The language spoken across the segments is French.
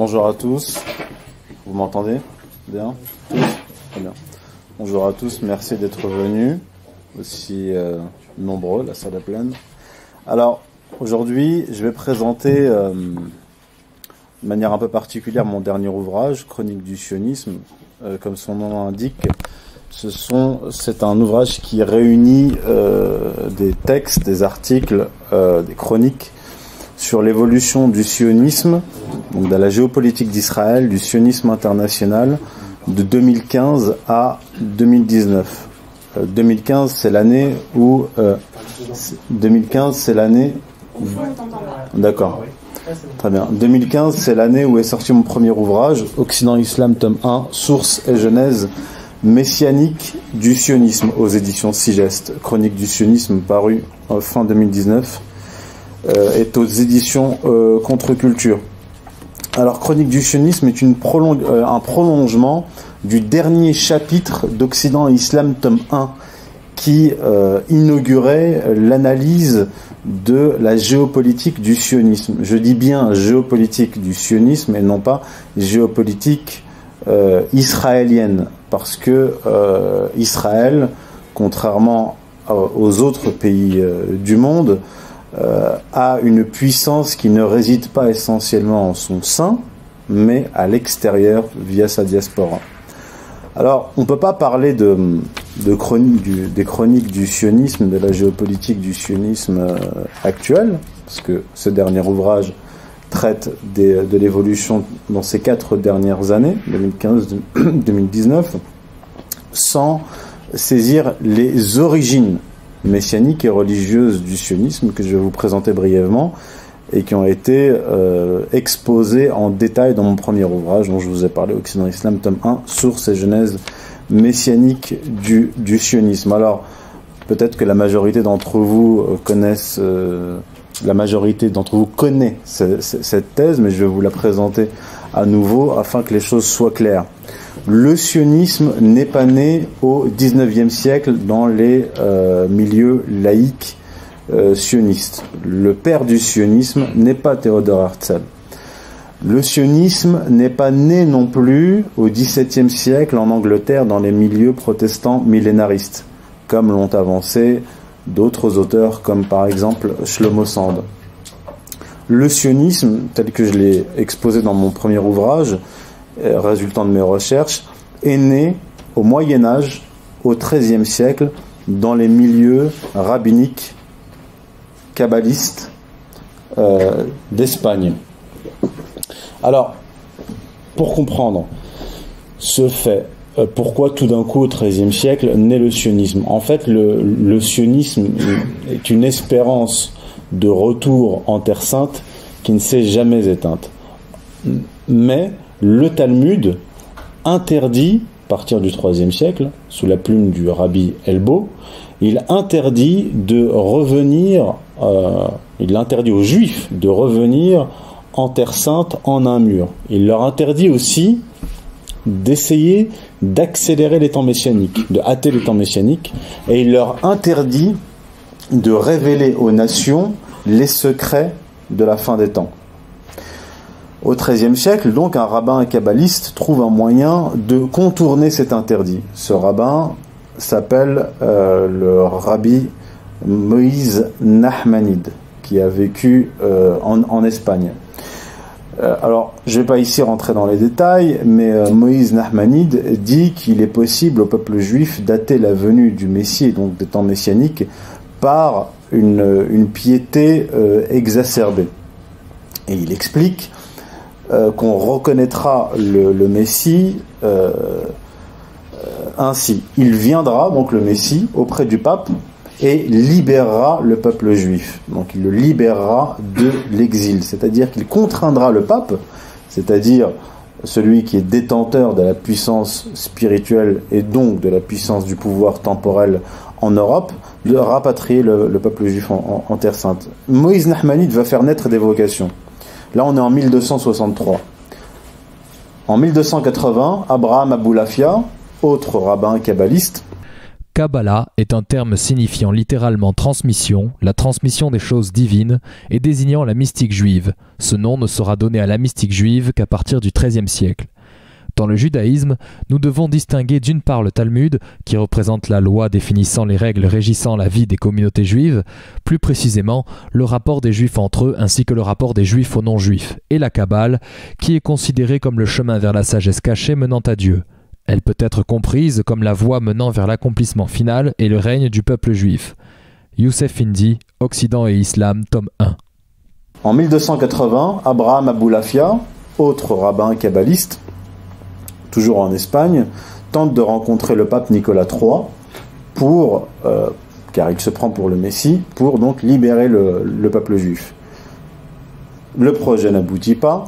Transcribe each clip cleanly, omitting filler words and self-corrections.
Bonjour à tous, vous m'entendez bien? Tous? Très bien. Bonjour à tous, merci d'être venus, aussi nombreux, la salle est pleine. Alors, aujourd'hui, je vais présenter de manière un peu particulière mon dernier ouvrage, Chronique du sionisme. Comme son nom l'indique, c'est un ouvrage qui réunit des textes, des articles, des chroniques sur l'évolution du sionisme, donc de la géopolitique d'Israël, du sionisme international, de 2015 à 2019. 2015, c'est l'année où... 2015, c'est l'année... D'accord. Très bien. 2015, c'est l'année où est sorti mon premier ouvrage, Occident Islam, tome 1, Source et genèse messianique du sionisme, aux éditions Sigest. Chronique du sionisme, paru fin 2019, est aux éditions Contre-Culture. Alors, Chronique du sionisme est un prolongement du dernier chapitre d'Occident Islam, tome 1, qui inaugurait l'analyse de la géopolitique du sionisme. Je dis bien géopolitique du sionisme et non pas géopolitique israélienne, parce que Israël, contrairement aux autres pays du monde, a une puissance qui ne réside pas essentiellement en son sein, mais à l'extérieur via sa diaspora. Alors, on ne peut pas parler des chroniques du sionisme, de la géopolitique du sionisme actuel, parce que ce dernier ouvrage traite de l'évolution dans ces 4 dernières années, 2015-2019, sans saisir les origines messianiques et religieuses du sionisme que je vais vous présenter brièvement et qui ont été exposées en détail dans mon premier ouvrage dont je vous ai parlé, Occident Islam, tome 1, Source et genèse messianique du sionisme. Alors, peut-être que la majorité d'entre vous connaît cette thèse, mais je vais vous la présenter à nouveau afin que les choses soient claires. Le sionisme n'est pas né au XIXe siècle dans les milieux laïques sionistes. Le père du sionisme n'est pas Théodore Herzl. Le sionisme n'est pas né non plus au XVIIe siècle en Angleterre dans les milieux protestants millénaristes, comme l'ont avancé d'autres auteurs comme par exemple Shlomo Sand. Le sionisme, tel que je l'ai exposé dans mon premier ouvrage, résultant de mes recherches, est né au Moyen-Âge, au XIIIe siècle, dans les milieux rabbiniques, kabbalistes d'Espagne. Alors, pour comprendre ce fait, pourquoi tout d'un coup au XIIIe siècle naît le sionisme? En fait, le sionisme est une espérance de retour en Terre Sainte qui ne s'est jamais éteinte. Mais le Talmud interdit, à partir du IIIe siècle, sous la plume du rabbi Elbo, il interdit il interdit aux Juifs de revenir en Terre Sainte en un mur. Il leur interdit aussi d'essayer d'accélérer les temps messianiques, de hâter les temps messianiques, et il leur interdit de révéler aux nations les secrets de la fin des temps. Au XIIIe siècle, donc, un rabbin kabbaliste trouve un moyen de contourner cet interdit. Ce rabbin s'appelle le rabbi Moïse Nachmanide, qui a vécu en Espagne. Alors, je ne vais pas ici rentrer dans les détails, mais Moïse Nachmanide dit qu'il est possible au peuple juif dater la venue du Messie, donc des temps messianiques, par une piété exacerbée. Et il explique qu'on reconnaîtra le Messie ainsi. Il viendra, donc le Messie, auprès du pape et libérera le peuple juif. Donc il le libérera de l'exil, c'est-à-dire qu'il contraindra le pape, c'est-à-dire celui qui est détenteur de la puissance spirituelle et donc de la puissance du pouvoir temporel en Europe, de rapatrier le peuple juif en Terre Sainte. Moïse Nachmanide va faire naître des vocations. Là, on est en 1263. En 1280, Abraham Aboulafia, autre rabbin kabbaliste, Kabbalah est un terme signifiant littéralement transmission, la transmission des choses divines, et désignant la mystique juive. Ce nom ne sera donné à la mystique juive qu'à partir du XIIIe siècle. Dans le judaïsme, nous devons distinguer d'une part le Talmud, qui représente la loi définissant les règles régissant la vie des communautés juives, plus précisément le rapport des juifs entre eux ainsi que le rapport des juifs aux non-juifs, et la Kabbale, qui est considérée comme le chemin vers la sagesse cachée menant à Dieu. Elle peut être comprise comme la voie menant vers l'accomplissement final et le règne du peuple juif. Youssef Indy, Occident et Islam, tome 1. En 1280, Abraham Aboulafia, autre rabbin kabbaliste, toujours en Espagne, tente de rencontrer le pape Nicolas III pour, car il se prend pour le Messie, pour donc libérer le peuple juif. Le projet n'aboutit pas,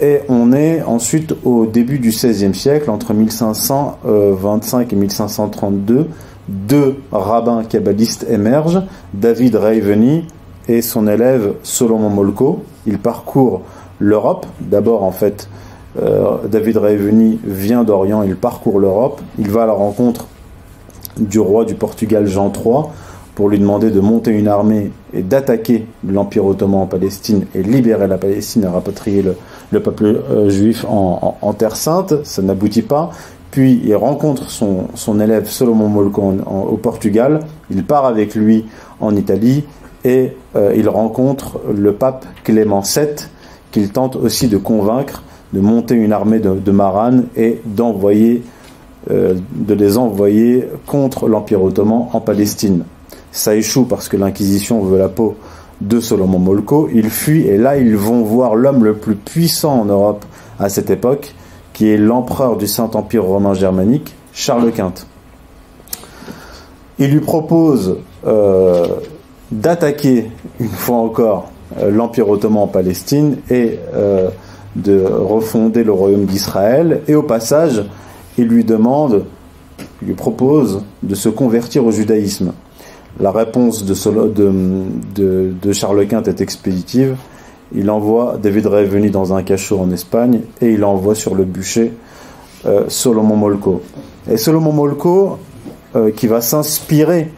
et on est ensuite au début du XVIe siècle, entre 1525 et 1532, deux rabbins kabbalistes émergent, David Reiveni et son élève Solomon Molko. Ils parcourent l'Europe, d'abord en fait, David Reiveni vient d'Orient, il parcourt l'Europe, il va à la rencontre du roi du Portugal Jean III pour lui demander de monter une armée et d'attaquer l'Empire ottoman en Palestine et libérer la Palestine et rapatrier le peuple juif en Terre Sainte. Ça n'aboutit pas. Puis il rencontre son élève Solomon Molko au Portugal, il part avec lui en Italie et il rencontre le pape Clément VII qu'il tente aussi de convaincre de monter une armée de Maranes et de les envoyer contre l'Empire ottoman en Palestine. Ça échoue parce que l'Inquisition veut la peau de Solomon Molko. Ils fuient et là ils vont voir l'homme le plus puissant en Europe à cette époque, qui est l'empereur du Saint-Empire romain germanique, Charles Quint. Il lui propose d'attaquer une fois encore l'Empire ottoman en Palestine et de refonder le royaume d'Israël, et au passage il lui propose de se convertir au judaïsme. La réponse de Charles Quint est expéditive. Il envoie David Reiveni dans un cachot en Espagne et il envoie sur le bûcher Solomon Molko. Et Solomon Molko, qui va s'inspirer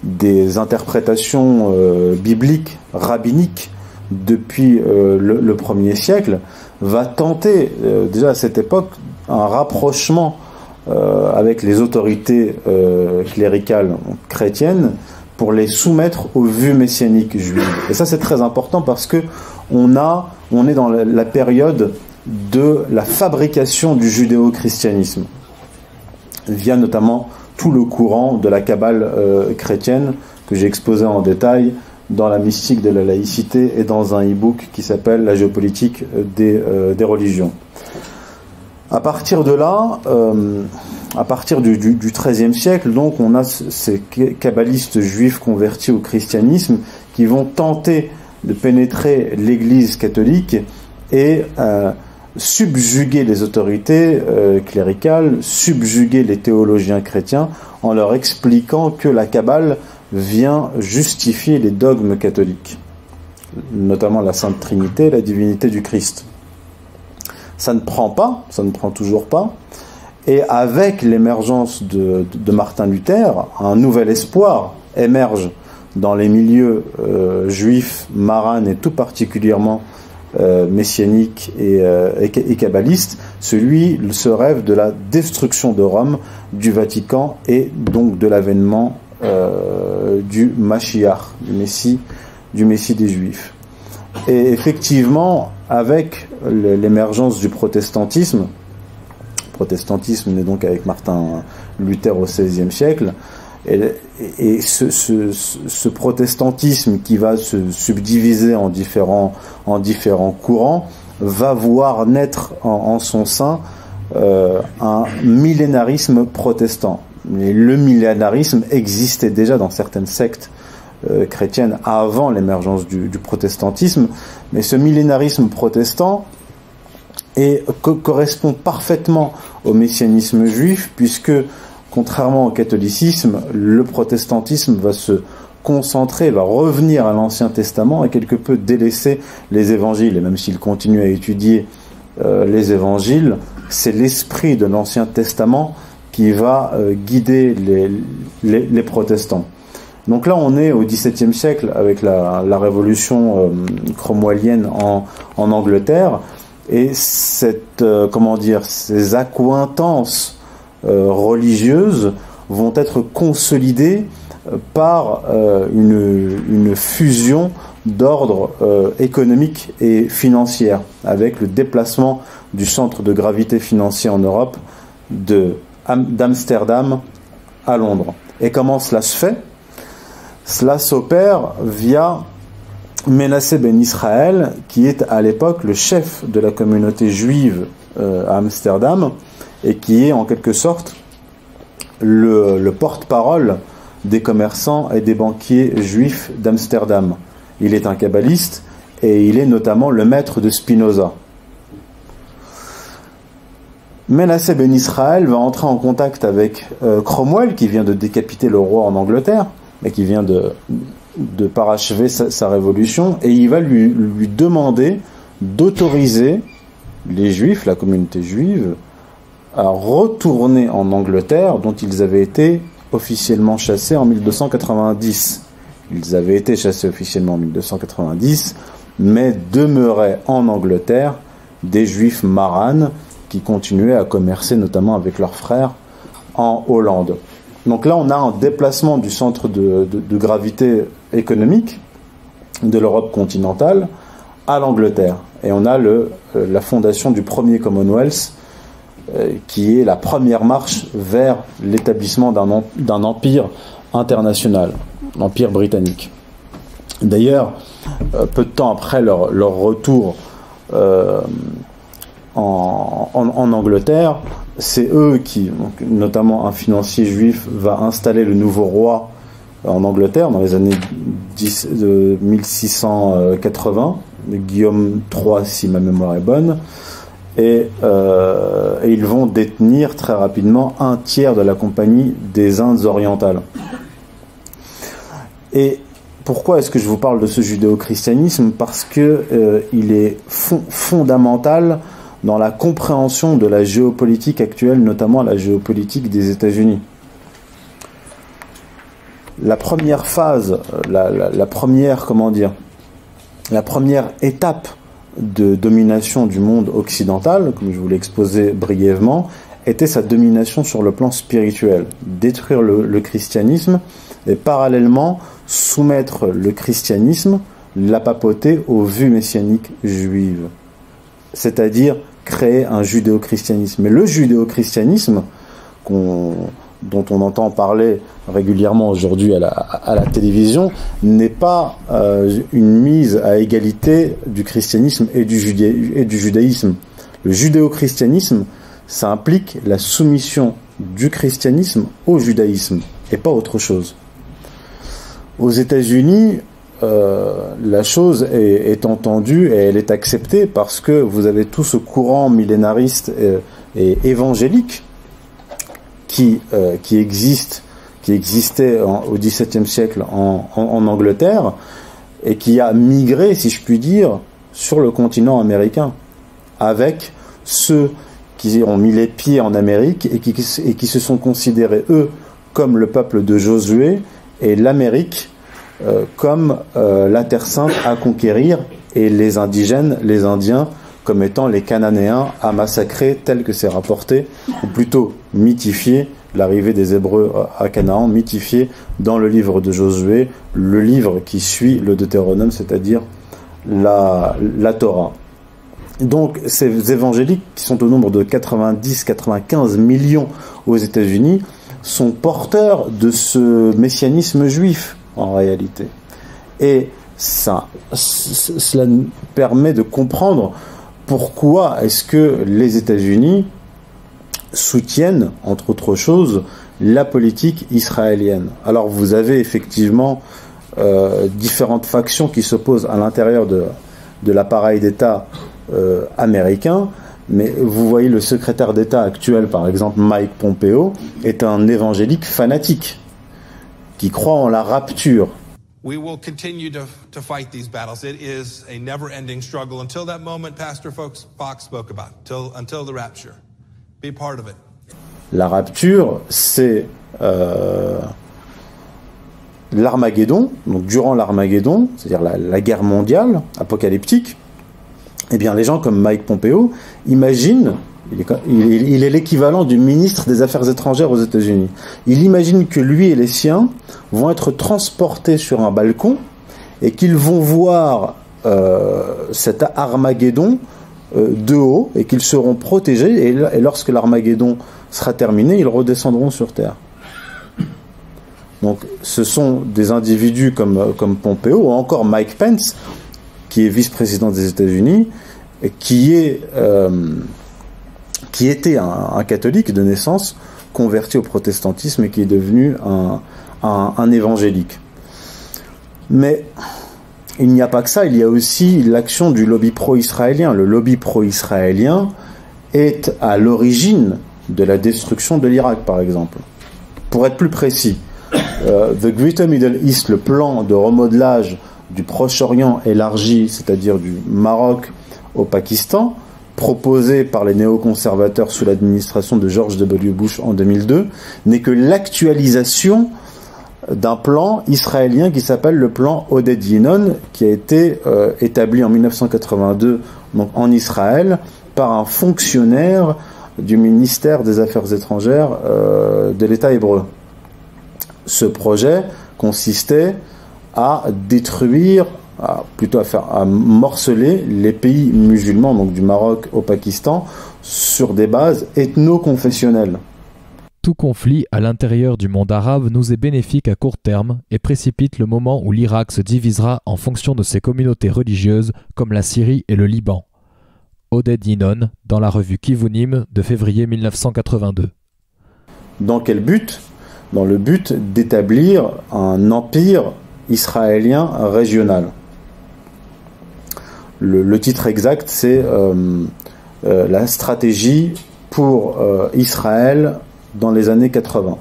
des interprétations bibliques, rabbiniques, depuis le 1er siècle, va tenter, déjà à cette époque, un rapprochement avec les autorités cléricales chrétiennes pour les soumettre aux vues messianiques juives. Et ça c'est très important parce que on est dans la période de la fabrication du judéo-christianisme, via notamment tout le courant de la Kabbale chrétienne que j'ai exposé en détail dans la mystique de la laïcité et dans un e-book qui s'appelle La géopolitique des religions. À partir de là, à partir du XIIIe siècle, donc, on a ces kabbalistes juifs convertis au christianisme qui vont tenter de pénétrer l'Église catholique et subjuguer les autorités cléricales, subjuguer les théologiens chrétiens en leur expliquant que la Kabbale vient justifier les dogmes catholiques, notamment la Sainte Trinité, la divinité du Christ. Ça ne prend toujours pas, et avec l'émergence de Martin Luther, un nouvel espoir émerge dans les milieux juifs, maranes et tout particulièrement messianiques et kabbalistes, ce rêve de la destruction de Rome, du Vatican et donc de l'avènement du Mashiach, du Messie des Juifs. Et effectivement, avec l'émergence du protestantisme né donc avec Martin Luther au XVIe siècle, et ce protestantisme qui va se subdiviser en différents courants va voir naître en son sein un millénarisme protestant. Mais le millénarisme existait déjà dans certaines sectes chrétiennes avant l'émergence du protestantisme, mais ce millénarisme protestant correspond parfaitement au messianisme juif, puisque contrairement au catholicisme, le protestantisme va se concentrer, va revenir à l'Ancien Testament et quelque peu délaisser les évangiles. Et même s'il continue à étudier les évangiles, c'est l'esprit de l'Ancien Testament qui va guider les protestants. Donc là, on est au XVIIe siècle avec la révolution cromwellienne en Angleterre, et cette, ces accointances religieuses vont être consolidées par une fusion d'ordre économique et financière, avec le déplacement du centre de gravité financier en Europe d'Amsterdam à Londres. Et comment cela se fait? Cela s'opère via Menassé ben Israël, qui est à l'époque le chef de la communauté juive à Amsterdam, et qui est en quelque sorte le porte-parole des commerçants et des banquiers juifs d'Amsterdam. Il est un kabbaliste et il est notamment le maître de Spinoza. Menassé ben Israël va entrer en contact avec Cromwell, qui vient de décapiter le roi en Angleterre, et qui vient de parachever sa révolution, et il va lui demander d'autoriser les Juifs, la communauté juive, à retourner en Angleterre, dont ils avaient été officiellement chassés en 1290. Ils avaient été chassés officiellement en 1290, mais demeuraient en Angleterre des Juifs maranes qui continuaient à commercer notamment avec leurs frères en Hollande. Donc là, on a un déplacement du centre de gravité économique de l'Europe continentale à l'Angleterre. Et on a la fondation du premier Commonwealth, qui est la première marche vers l'établissement d'un empire international, l'empire britannique. D'ailleurs, peu de temps après leur retour en Angleterre, c'est eux qui, donc, notamment un financier juif, va installer le nouveau roi en Angleterre dans les années 1680, Guillaume III si ma mémoire est bonne, et ils vont détenir très rapidement un tiers de la Compagnie des Indes orientales. Et pourquoi est-ce que je vous parle de ce judéo-christianisme? Parce que il est fondamental dans la compréhension de la géopolitique actuelle, notamment la géopolitique des États-Unis. La première phase, la première étape de domination du monde occidental, comme je vous l'ai exposé brièvement, était sa domination sur le plan spirituel. Détruire le christianisme et parallèlement soumettre le christianisme, la papauté, aux vues messianiques juives. C'est-à-dire créer un judéo-christianisme. Mais le judéo-christianisme, dont on entend parler régulièrement aujourd'hui à la télévision, n'est pas une mise à égalité du christianisme et du judaïsme. Le judéo-christianisme, ça implique la soumission du christianisme au judaïsme, et pas autre chose. Aux États-Unis, la chose est entendue et elle est acceptée parce que vous avez tout ce courant millénariste et évangélique qui existait au XVIIe siècle en Angleterre et qui a migré, si je puis dire, sur le continent américain, avec ceux qui ont mis les pieds en Amérique et qui se sont considérés, eux, comme le peuple de Josué, et l'Amérique comme la Terre Sainte à conquérir, et les indigènes, les Indiens, comme étant les Cananéens à massacrer, tel que c'est rapporté, ou plutôt mythifié, l'arrivée des Hébreux à Canaan, mythifié dans le livre de Josué, le livre qui suit le Deutéronome, c'est-à-dire la Torah. Donc ces évangéliques, qui sont au nombre de 90-95 millions aux États-Unis, sont porteurs de ce messianisme juif, en réalité. Et cela permet de comprendre pourquoi est-ce que les États-Unis soutiennent, entre autres choses, la politique israélienne. Alors vous avez effectivement différentes factions qui s'opposent à l'intérieur de l'appareil d'État américain, mais vous voyez le secrétaire d'État actuel, par exemple Mike Pompeo, est un évangélique fanatique qui croit en la rapture. We will continue to fight these battles. It is a never-ending struggle until that moment Pastor Fox spoke about, until the rapture. Be part of it. La rapture, c'est l'Armageddon, donc durant l'Armageddon, c'est-à-dire la guerre mondiale apocalyptique. Eh bien, les gens comme Mike Pompeo imaginent, il est l'équivalent du ministre des Affaires étrangères aux États-Unis. Il imagine que lui et les siens vont être transportés sur un balcon et qu'ils vont voir cet Armageddon de haut et qu'ils seront protégés et lorsque l'Armageddon sera terminé, ils redescendront sur Terre. Donc ce sont des individus comme Pompeo ou encore Mike Pence, qui est vice-président des États-Unis, qui était un catholique de naissance, converti au protestantisme et qui est devenu un évangélique. Mais il n'y a pas que ça, il y a aussi l'action du lobby pro-israélien. Le lobby pro-israélien est à l'origine de la destruction de l'Irak, par exemple. Pour être plus précis, The Greater Middle East, le plan de remodelage du Proche-Orient élargi, c'est-à-dire du Maroc au Pakistan, proposé par les néoconservateurs sous l'administration de George W. Bush en 2002, n'est que l'actualisation d'un plan israélien qui s'appelle le plan Oded Yinon, qui a été établi en 1982 donc en Israël par un fonctionnaire du ministère des Affaires étrangères de l'État hébreu. Ce projet consistait à détruire, à morceler les pays musulmans, donc du Maroc au Pakistan, sur des bases ethno-confessionnelles. Tout conflit à l'intérieur du monde arabe nous est bénéfique à court terme et précipite le moment où l'Irak se divisera en fonction de ses communautés religieuses comme la Syrie et le Liban. Oded Yinon, dans la revue Kivunim de février 1982. Dans quel but ? Dans le but d'établir un empire israélien régional. Le titre exact, c'est la stratégie pour Israël dans les années 80.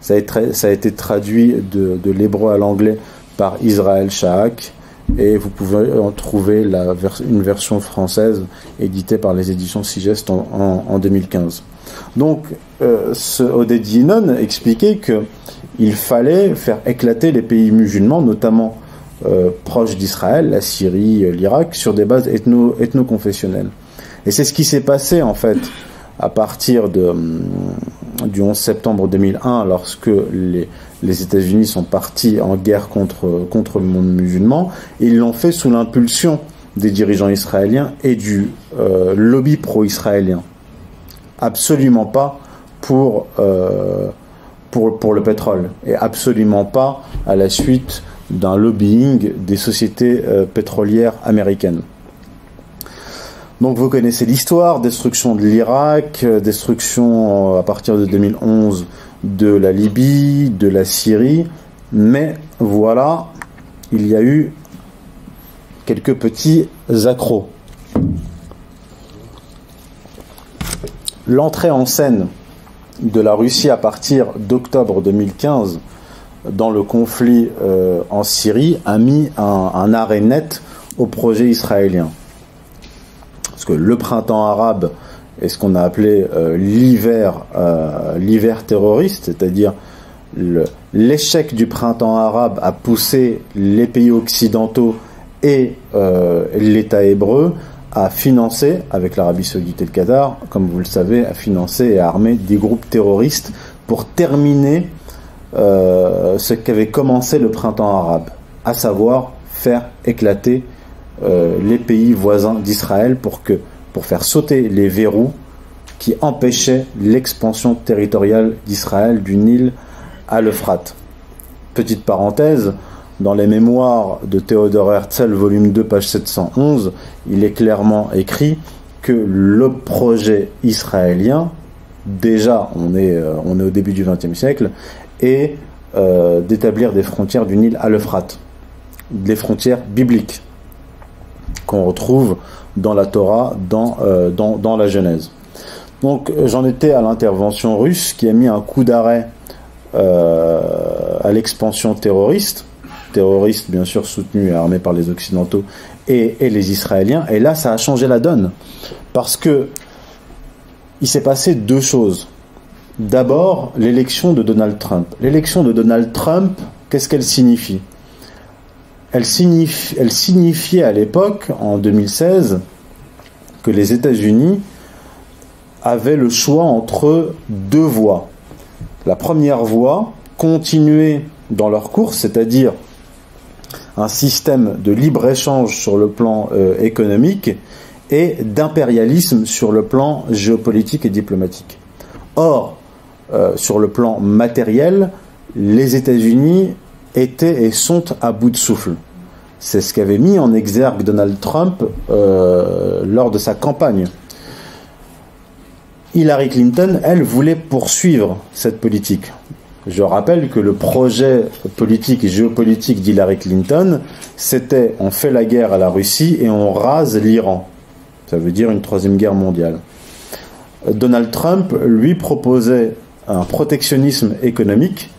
Ça a été traduit de l'hébreu à l'anglais par Israël Shahak, et vous pouvez en trouver une version française éditée par les éditions Sigest en 2015. Donc, ce Oded Yinon expliquait qu'il fallait faire éclater les pays musulmans, notamment proches d'Israël, la Syrie, l'Irak, sur des bases ethno-confessionnelles. Et c'est ce qui s'est passé, en fait, à partir du 11 septembre 2001, lorsque les États-Unis sont partis en guerre contre le monde musulman. Ils l'ont fait sous l'impulsion des dirigeants israéliens et du lobby pro-israélien. Absolument pas pour le pétrole, et absolument pas à la suite d'un lobbying des sociétés pétrolières américaines. Donc vous connaissez l'histoire, destruction de l'Irak, destruction à partir de 2011 de la Libye, de la Syrie, mais voilà, il y a eu quelques petits accros. L'entrée en scène de la Russie à partir d'octobre 2015 dans le conflit en Syrie a mis un arrêt net au projet israélien. Parce que le printemps arabe est ce qu'on a appelé l'hiver terroriste, c'est-à-dire l'échec du printemps arabe a poussé les pays occidentaux et l'État hébreu à financer, avec l'Arabie Saoudite et le Qatar, comme vous le savez, à financer et à armer des groupes terroristes pour terminer ce qu'avait commencé le printemps arabe, à savoir faire éclater les pays voisins d'Israël pour faire sauter les verrous qui empêchaient l'expansion territoriale d'Israël du Nil à l'Euphrate. Petite parenthèse, dans les mémoires de Théodore Herzl, volume 2, page 711, il est clairement écrit que le projet israélien, déjà on est au début du XXe siècle, est d'établir des frontières du Nil à l'Euphrate, des frontières bibliques qu'on retrouve dans la Torah, dans la Genèse. Donc j'en étais à l'intervention russe qui a mis un coup d'arrêt à l'expansion terroriste bien sûr soutenue et armée par les Occidentaux et les Israéliens, et là ça a changé la donne, parce que il s'est passé deux choses. D'abord, l'élection de Donald Trump. L'élection de Donald Trump, qu'est-ce qu'elle signifie? Elle signifiait à l'époque, en 2016, que les États-Unis avaient le choix entre deux voies. La première voie, continuer dans leur course, c'est-à-dire un système de libre-échange sur le plan économique et d'impérialisme sur le plan géopolitique et diplomatique. Or, sur le plan matériel, les États-Unis étaient et sont à bout de souffle. C'est ce qu'avait mis en exergue Donald Trump lors de sa campagne. Hillary Clinton, elle, voulait poursuivre cette politique. Je rappelle que le projet politique et géopolitique d'Hillary Clinton, c'était on fait la guerre à la Russie et on rase l'Iran. Ça veut dire une troisième guerre mondiale. Donald Trump, lui, proposait un protectionnisme économique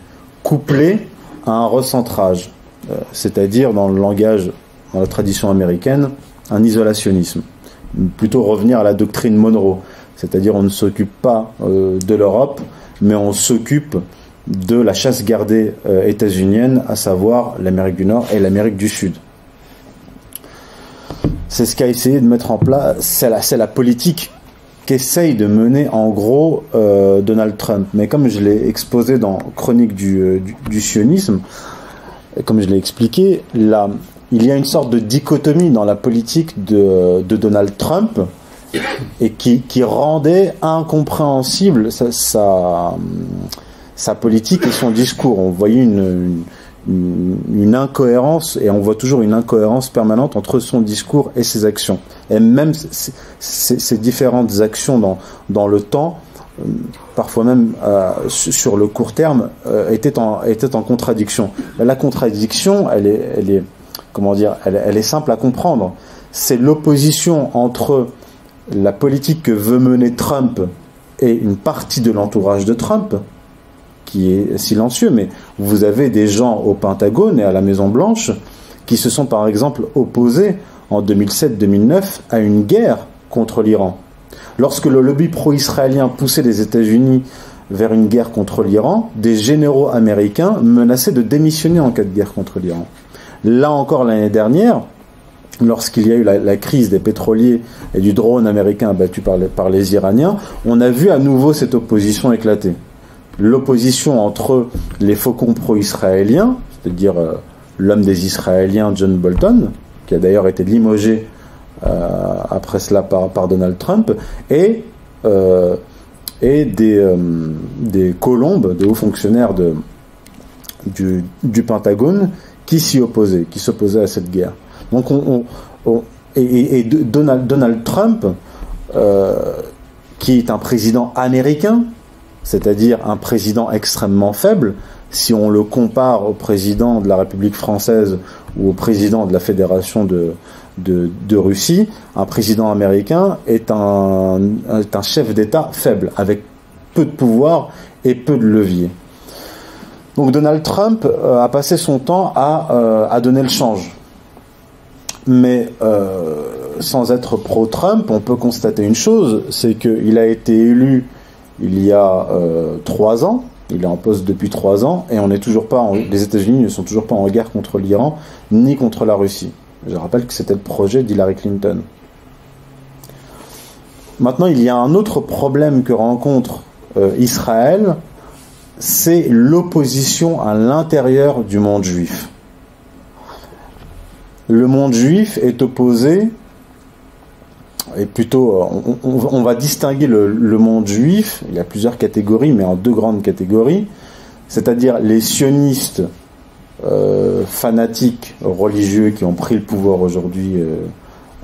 couplé à un recentrage, c'est-à-dire dans le langage, dans la tradition américaine, un isolationnisme. Plutôt revenir à la doctrine Monroe, c'est-à-dire on ne s'occupe pas de l'Europe, mais on s'occupe de la chasse gardée états-unienne, à savoir l'Amérique du Nord et l'Amérique du Sud. C'est ce qu'a essayé de mettre en place, c'est la politique qu'essaye de mener en gros Donald Trump. Mais comme je l'ai exposé dans Chronique du sionisme, comme je l'ai expliqué, là, il y a une sorte de dichotomie dans la politique de Donald Trump et qui rendait incompréhensible sa politique et son discours. On voyait une incohérence, et on voit toujours une incohérence permanente entre son discours et ses actions. Et même ces différentes actions dans le temps, parfois même sur le court terme, étaient en contradiction. La contradiction, elle est simple à comprendre. C'est l'opposition entre la politique que veut mener Trump et une partie de l'entourage de Trump, qui est silencieux, mais vous avez des gens au Pentagone et à la Maison-Blanche qui se sont par exemple opposés en 2007-2009 à une guerre contre l'Iran. Lorsque le lobby pro-israélien poussait les États-Unis vers une guerre contre l'Iran, des généraux américains menaçaient de démissionner en cas de guerre contre l'Iran. Là encore, l'année dernière, lorsqu'il y a eu la crise des pétroliers et du drone américain abattu par les Iraniens, on a vu à nouveau cette opposition éclater. L'opposition entre les faucons pro-israéliens, c'est-à-dire l'homme des Israéliens John Bolton, qui a d'ailleurs été limogé après cela par Donald Trump, et des colombes, des hauts fonctionnaires du Pentagone qui s'y opposaient, qui s'opposaient à cette guerre. Donc Donald Trump, qui est un président américain, c'est-à-dire un président extrêmement faible, si on le compare au président de la République française ou au président de la Fédération de Russie, un président américain est un chef d'État faible, avec peu de pouvoir et peu de levier. Donc Donald Trump a passé son temps à donner le change. Mais sans être pro-Trump, on peut constater une chose, c'est qu'il a été élu il y a 3 ans, il est en poste depuis 3 ans, et les États-Unis ne sont toujours pas en guerre contre l'Iran, ni contre la Russie. Je rappelle que c'était le projet d'Hillary Clinton. Maintenant, il y a un autre problème que rencontre Israël, c'est l'opposition à l'intérieur du monde juif. Le monde juif est opposé, et plutôt, on va distinguer le monde juif, il y a plusieurs catégories, mais en 2 grandes catégories, c'est-à-dire les sionistes fanatiques religieux qui ont pris le pouvoir aujourd'hui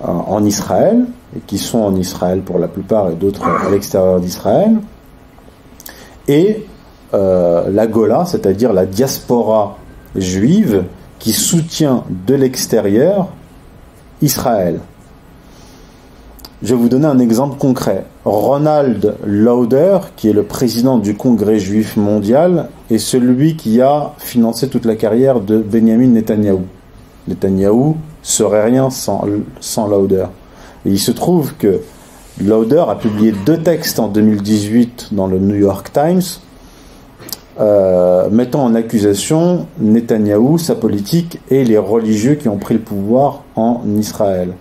en Israël, et qui sont en Israël pour la plupart, et d'autres à l'extérieur d'Israël, et la Gola, c'est-à-dire la diaspora juive qui soutient de l'extérieur Israël. Je vais vous donner un exemple concret. Ronald Lauder, qui est le président du Congrès juif mondial, est celui qui a financé toute la carrière de Benjamin Netanyahou. Netanyahou serait rien sans Lauder. Et il se trouve que Lauder a publié 2 textes en 2018 dans le New York Times, mettant en accusation Netanyahou, sa politique et les religieux qui ont pris le pouvoir en Israël.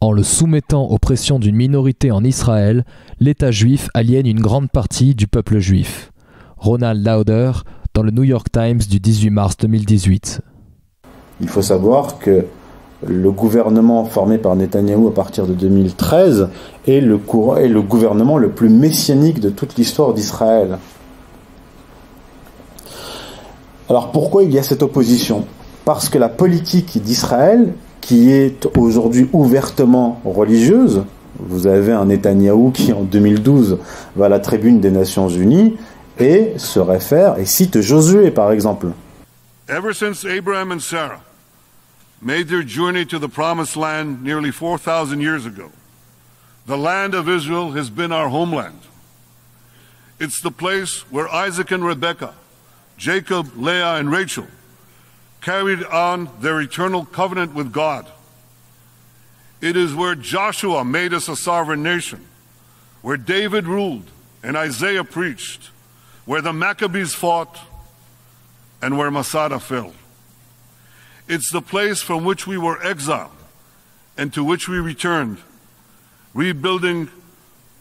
En le soumettant aux pressions d'une minorité en Israël, l'État juif aliène une grande partie du peuple juif. Ronald Lauder, dans le New York Times du 18 mars 2018. Il faut savoir que le gouvernement formé par Netanyahou à partir de 2013 est le gouvernement le plus messianique de toute l'histoire d'Israël. Alors pourquoi il y a cette opposition? Parce que la politique d'Israël, qui est aujourd'hui ouvertement religieuse, vous avez un Netanyahou qui en 2012 va à la tribune des Nations Unies et se réfère et cite Josué par exemple. Ever since Abraham and Sarah made their journey to the promised land nearly 4,000 years ago, the land of Israel has been our homeland. It's the place where Isaac and Rebekah, Jacob, Leah, and Rachel carried on their eternal covenant with God. It is where Joshua made us a sovereign nation, where David ruled and Isaiah preached, where the Maccabees fought, and where Masada fell. It's the place from which we were exiled and to which we returned, rebuilding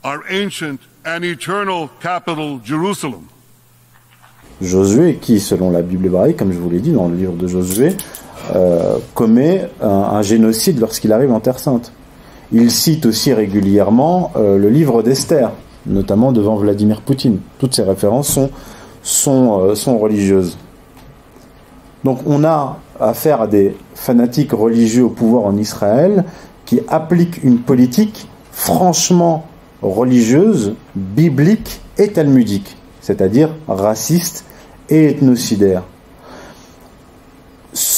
our ancient and eternal capital, Jerusalem. Josué, qui, selon la Bible hébraïque, comme je vous l'ai dit dans le livre de Josué, commet un génocide lorsqu'il arrive en Terre Sainte. Il cite aussi régulièrement le livre d'Esther, notamment devant Vladimir Poutine. Toutes ces références sont religieuses. Donc on a affaire à des fanatiques religieux au pouvoir en Israël qui appliquent une politique franchement religieuse, biblique et talmudique, c'est-à-dire raciste et ethnocidaire.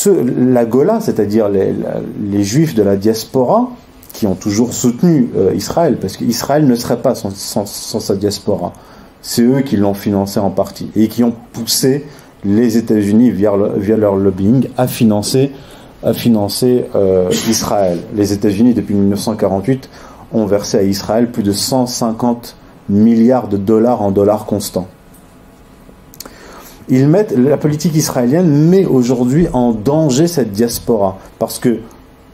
La Gola, c'est-à-dire les juifs de la diaspora, qui ont toujours soutenu Israël, parce qu'Israël ne serait pas sans sa diaspora. C'est eux qui l'ont financé en partie, et qui ont poussé les États-Unis, via leur lobbying, à financer Israël. Les États-Unis, depuis 1948, ont versé à Israël plus de 150 milliards de dollars en dollars constants. La politique israélienne met aujourd'hui en danger cette diaspora, parce que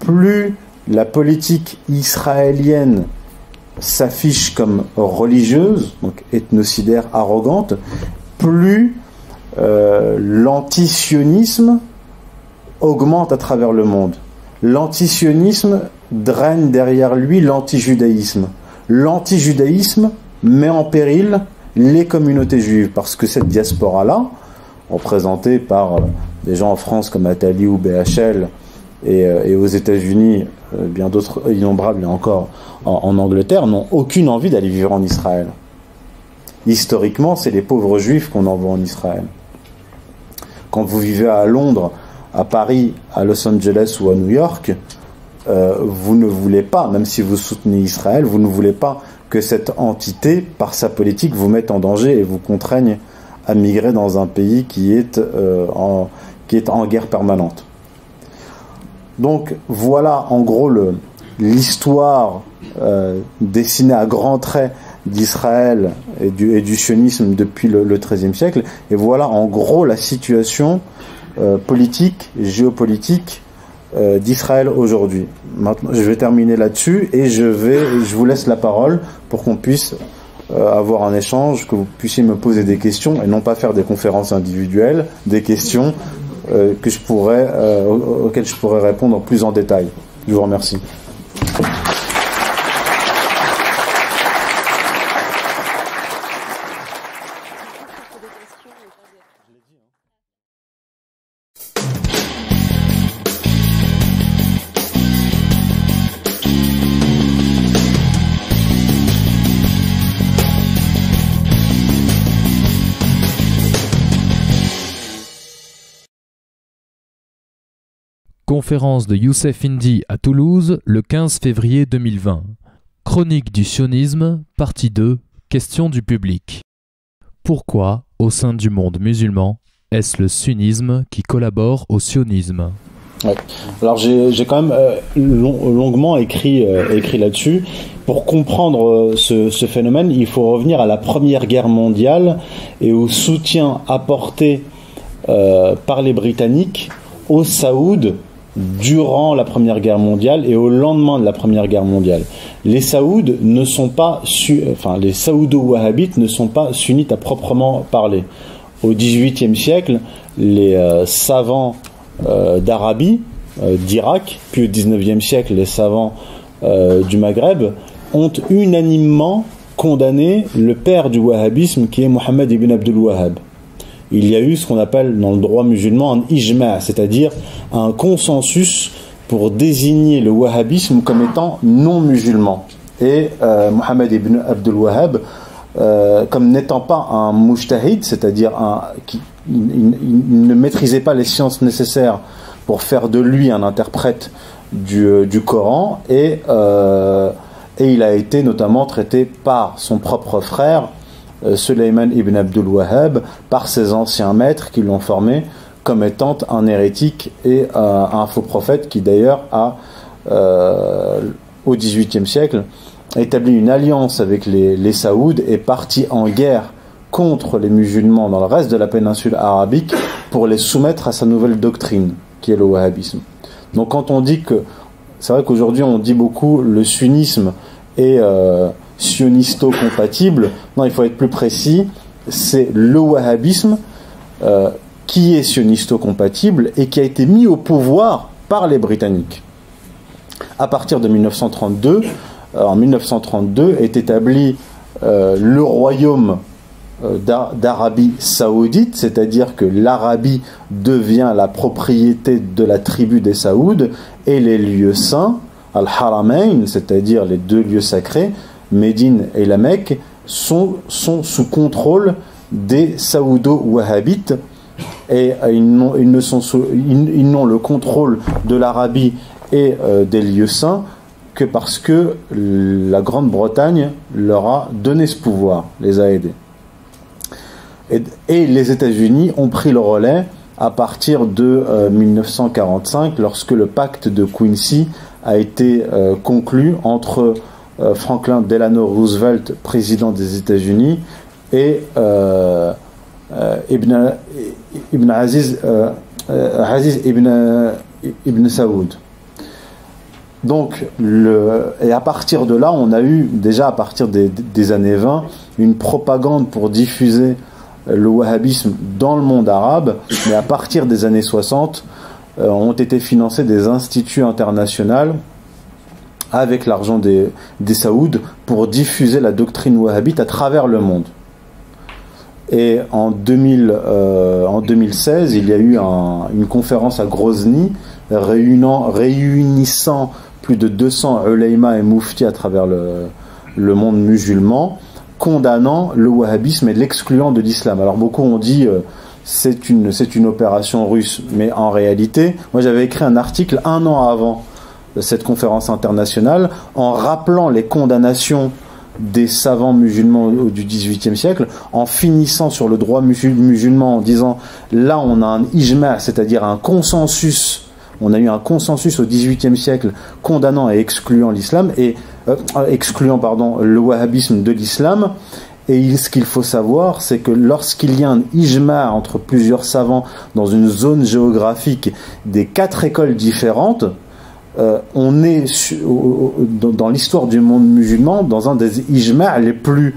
plus la politique israélienne s'affiche comme religieuse, donc ethnocidaire, arrogante, plus l'antisionisme augmente à travers le monde. L'antisionisme draine derrière lui l'antijudaïsme. L'antijudaïsme met en péril les communautés juives, parce que cette diaspora-là, représentée par des gens en France comme Attali ou BHL, et aux États-Unis, bien d'autres innombrables, et encore en Angleterre, n'ont aucune envie d'aller vivre en Israël. Historiquement, c'est les pauvres juifs qu'on envoie en Israël. Quand vous vivez à Londres, à Paris, à Los Angeles ou à New York, vous ne voulez pas, même si vous soutenez Israël, vous ne voulez pas que cette entité, par sa politique, vous mette en danger et vous contraigne à migrer dans un pays qui est en guerre permanente. Donc voilà en gros l'histoire dessinée à grands traits d'Israël et du sionisme depuis le XIIIe siècle, et voilà en gros la situation politique, géopolitique d'Israël aujourd'hui. Maintenant, je vais terminer là-dessus et je vous laisse la parole pour qu'on puisse avoir un échange, que vous puissiez me poser des questions et non pas faire des conférences individuelles, des questions auxquelles je pourrais répondre plus en détail. Je vous remercie. Conférence de Youssef Indy à Toulouse le 15 février 2020. Chronique du sionisme, partie 2, question du public. Pourquoi, au sein du monde musulman, est-ce le sunnisme qui collabore au sionisme ? Ouais. Alors j'ai quand même longuement écrit là-dessus. Pour comprendre ce phénomène, il faut revenir à la Première Guerre mondiale et au soutien apporté par les Britanniques aux Saouds durant la Première Guerre mondiale et au lendemain de la Première Guerre mondiale. Les Saouds ne sont pas les saoudo-wahhabites ne sont pas sunnites à proprement parler. Au XVIIIe siècle, les savants d'Arabie, d'Irak, puis au XIXe siècle, les savants du Maghreb ont unanimement condamné le père du wahhabisme qui est Mohammed ibn Abdul Wahhab. Il y a eu ce qu'on appelle dans le droit musulman un ijma', c'est-à-dire un consensus pour désigner le wahhabisme comme étant non musulman. Et Mohammed ibn Abdul Wahhab, comme n'étant pas un mujtahid, c'est-à-dire il ne maîtrisait pas les sciences nécessaires pour faire de lui un interprète du Coran, et il a été notamment traité par son propre frère, Sulayman ibn Abdul Wahhab, par ses anciens maîtres qui l'ont formé comme étant un hérétique et un faux prophète qui d'ailleurs a, au XVIIIe siècle, établi une alliance avec les Saouds et parti en guerre contre les musulmans dans le reste de la péninsule arabique pour les soumettre à sa nouvelle doctrine, qui est le wahhabisme. Donc quand on dit que, c'est vrai qu'aujourd'hui on dit beaucoup le sunnisme est sionisto-compatible, non, il faut être plus précis, c'est le wahhabisme qui est sionisto-compatible et qui a été mis au pouvoir par les Britanniques. À partir de 1932, en 1932 est établi le royaume d'Arabie saoudite, c'est-à-dire que l'Arabie devient la propriété de la tribu des Saouds et les lieux saints, Al-Haramain, c'est-à-dire les deux lieux sacrés, Médine et la Mecque, sont sous contrôle des Saoudo-Wahhabites, et ils n'ont le contrôle de l'Arabie et des lieux saints que parce que la Grande-Bretagne leur a donné ce pouvoir, les a aidés. Et les États-Unis ont pris le relais à partir de 1945, lorsque le pacte de Quincy a été conclu entre Franklin Delano Roosevelt, président des États-Unis, et Ibn Aziz Ibn Saoud. Donc, et à partir de là, on a eu déjà à partir des années 20 une propagande pour diffuser le wahhabisme dans le monde arabe, mais à partir des années 60 ont été financés des instituts internationaux avec l'argent des Saouds pour diffuser la doctrine wahhabite à travers le monde. Et en 2016, il y a eu une conférence à Grozny réunissant plus de 200 ulémas et mouftis à travers le monde musulman, condamnant le wahhabisme et l'excluant de l'islam. Alors beaucoup ont dit c'est une opération russe, mais en réalité, moi j'avais écrit un article 1 an avant cette conférence internationale en rappelant les condamnations des savants musulmans du XVIIIe siècle, en finissant sur le droit musulman en disant là on a un ijma', c'est-à-dire un consensus. On a eu un consensus au XVIIIe siècle condamnant et excluant l'islam et le wahhabisme de l'islam. Et ce qu'il faut savoir, c'est que lorsqu'il y a un ijma' entre plusieurs savants dans une zone géographique des 4 écoles différentes, on est dans l'histoire du monde musulman dans un des ijma' les plus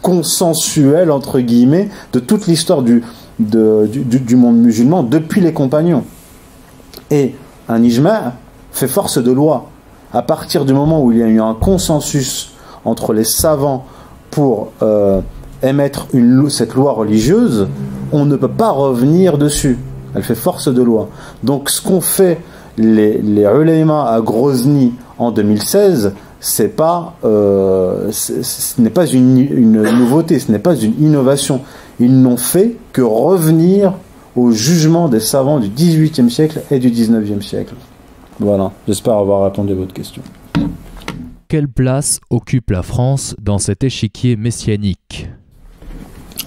consensuels entre guillemets de toute l'histoire du monde musulman depuis les compagnons. Et un ijma' fait force de loi. À partir du moment où il y a eu un consensus entre les savants pour émettre cette loi religieuse, on ne peut pas revenir dessus. Elle fait force de loi. Donc ce qu'ont fait les ulémas à Grozny en 2016, ce n'est pas une nouveauté, ce n'est pas une innovation. Ils n'ont fait que revenir au jugement des savants du XVIIIe siècle et du XIXe siècle. Voilà, j'espère avoir répondu à votre question. Quelle place occupe la France dans cet échiquier messianique ?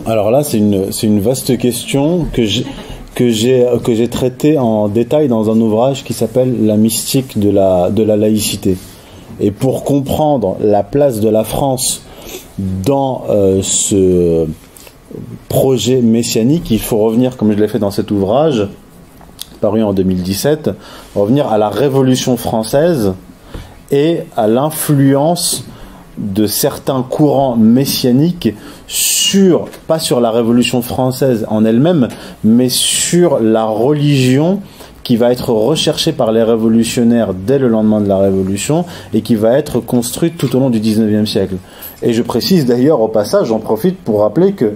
Alors là, c'est une vaste question que que j'ai traité en détail dans un ouvrage qui s'appelle La mystique de la laïcité. Et pour comprendre la place de la France dans ce projet messianique, il faut revenir, comme je l'ai fait dans cet ouvrage, paru en 2017, revenir à la Révolution française et à l'influence de certains courants messianiques pas sur la Révolution française en elle-même, mais sur la religion qui va être recherchée par les révolutionnaires dès le lendemain de la Révolution et qui va être construite tout au long du XIXe siècle. Et je précise d'ailleurs au passage, j'en profite pour rappeler que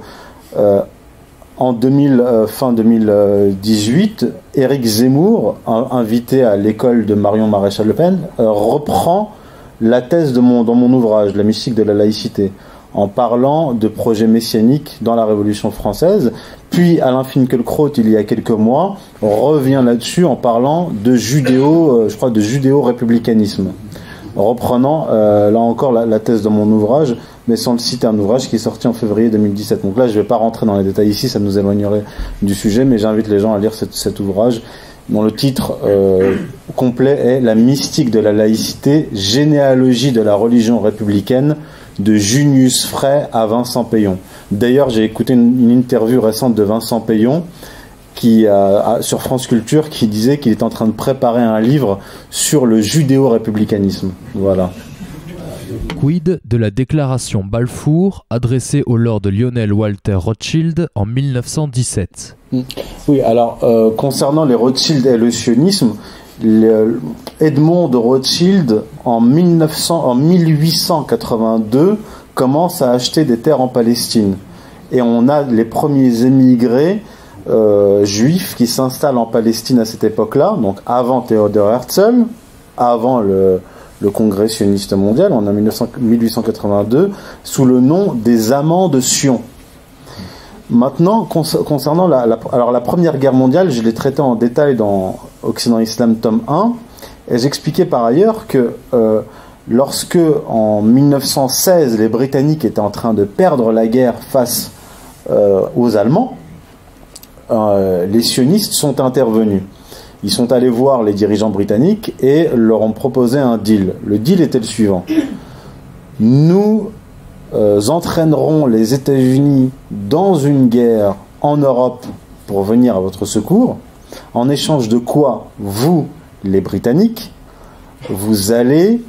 fin 2018, Éric Zemmour, invité à l'école de Marion Maréchal Le Pen, reprend la thèse dans mon ouvrage, La mystique de la laïcité, en parlant de projets messianiques dans la Révolution française. Puis Alain Finkielkraut, il y a quelques mois, revient là-dessus en parlant de judéo-républicanisme, reprenant là encore la thèse de mon ouvrage, mais sans le citer, un ouvrage qui est sorti en février 2017. Donc là, je ne vais pas rentrer dans les détails ici, ça nous éloignerait du sujet, mais j'invite les gens à lire cet ouvrage, dont le titre complet est « La mystique de la laïcité, généalogie de la religion républicaine, de Junius Frey à Vincent Payon ». D'ailleurs, j'ai écouté une interview récente de Vincent Payon sur France Culture qui disait qu'il est en train de préparer un livre sur le judéo-républicanisme. Voilà. Quid de la déclaration Balfour adressée au lord Lionel Walter Rothschild en 1917? Oui, alors concernant les Rothschild et le sionisme, Edmond de Rothschild en 1882 commence à acheter des terres en Palestine. Et on a les premiers émigrés juifs qui s'installent en Palestine à cette époque-là, donc avant Theodor Herzl, avant le Congrès sioniste mondial, en 1882, sous le nom des Amants de Sion. Maintenant, concernant la Première Guerre mondiale, je l'ai traité en détail dans Occident Islam tome 1, et j'expliquais par ailleurs que lorsque, en 1916, les Britanniques étaient en train de perdre la guerre face aux Allemands, les sionistes sont intervenus. Ils sont allés voir les dirigeants britanniques et leur ont proposé un deal. Le deal était le suivant. Nous entraînerons les États-Unis dans une guerre en Europe pour venir à votre secours, en échange de quoi, vous, les Britanniques, vous allez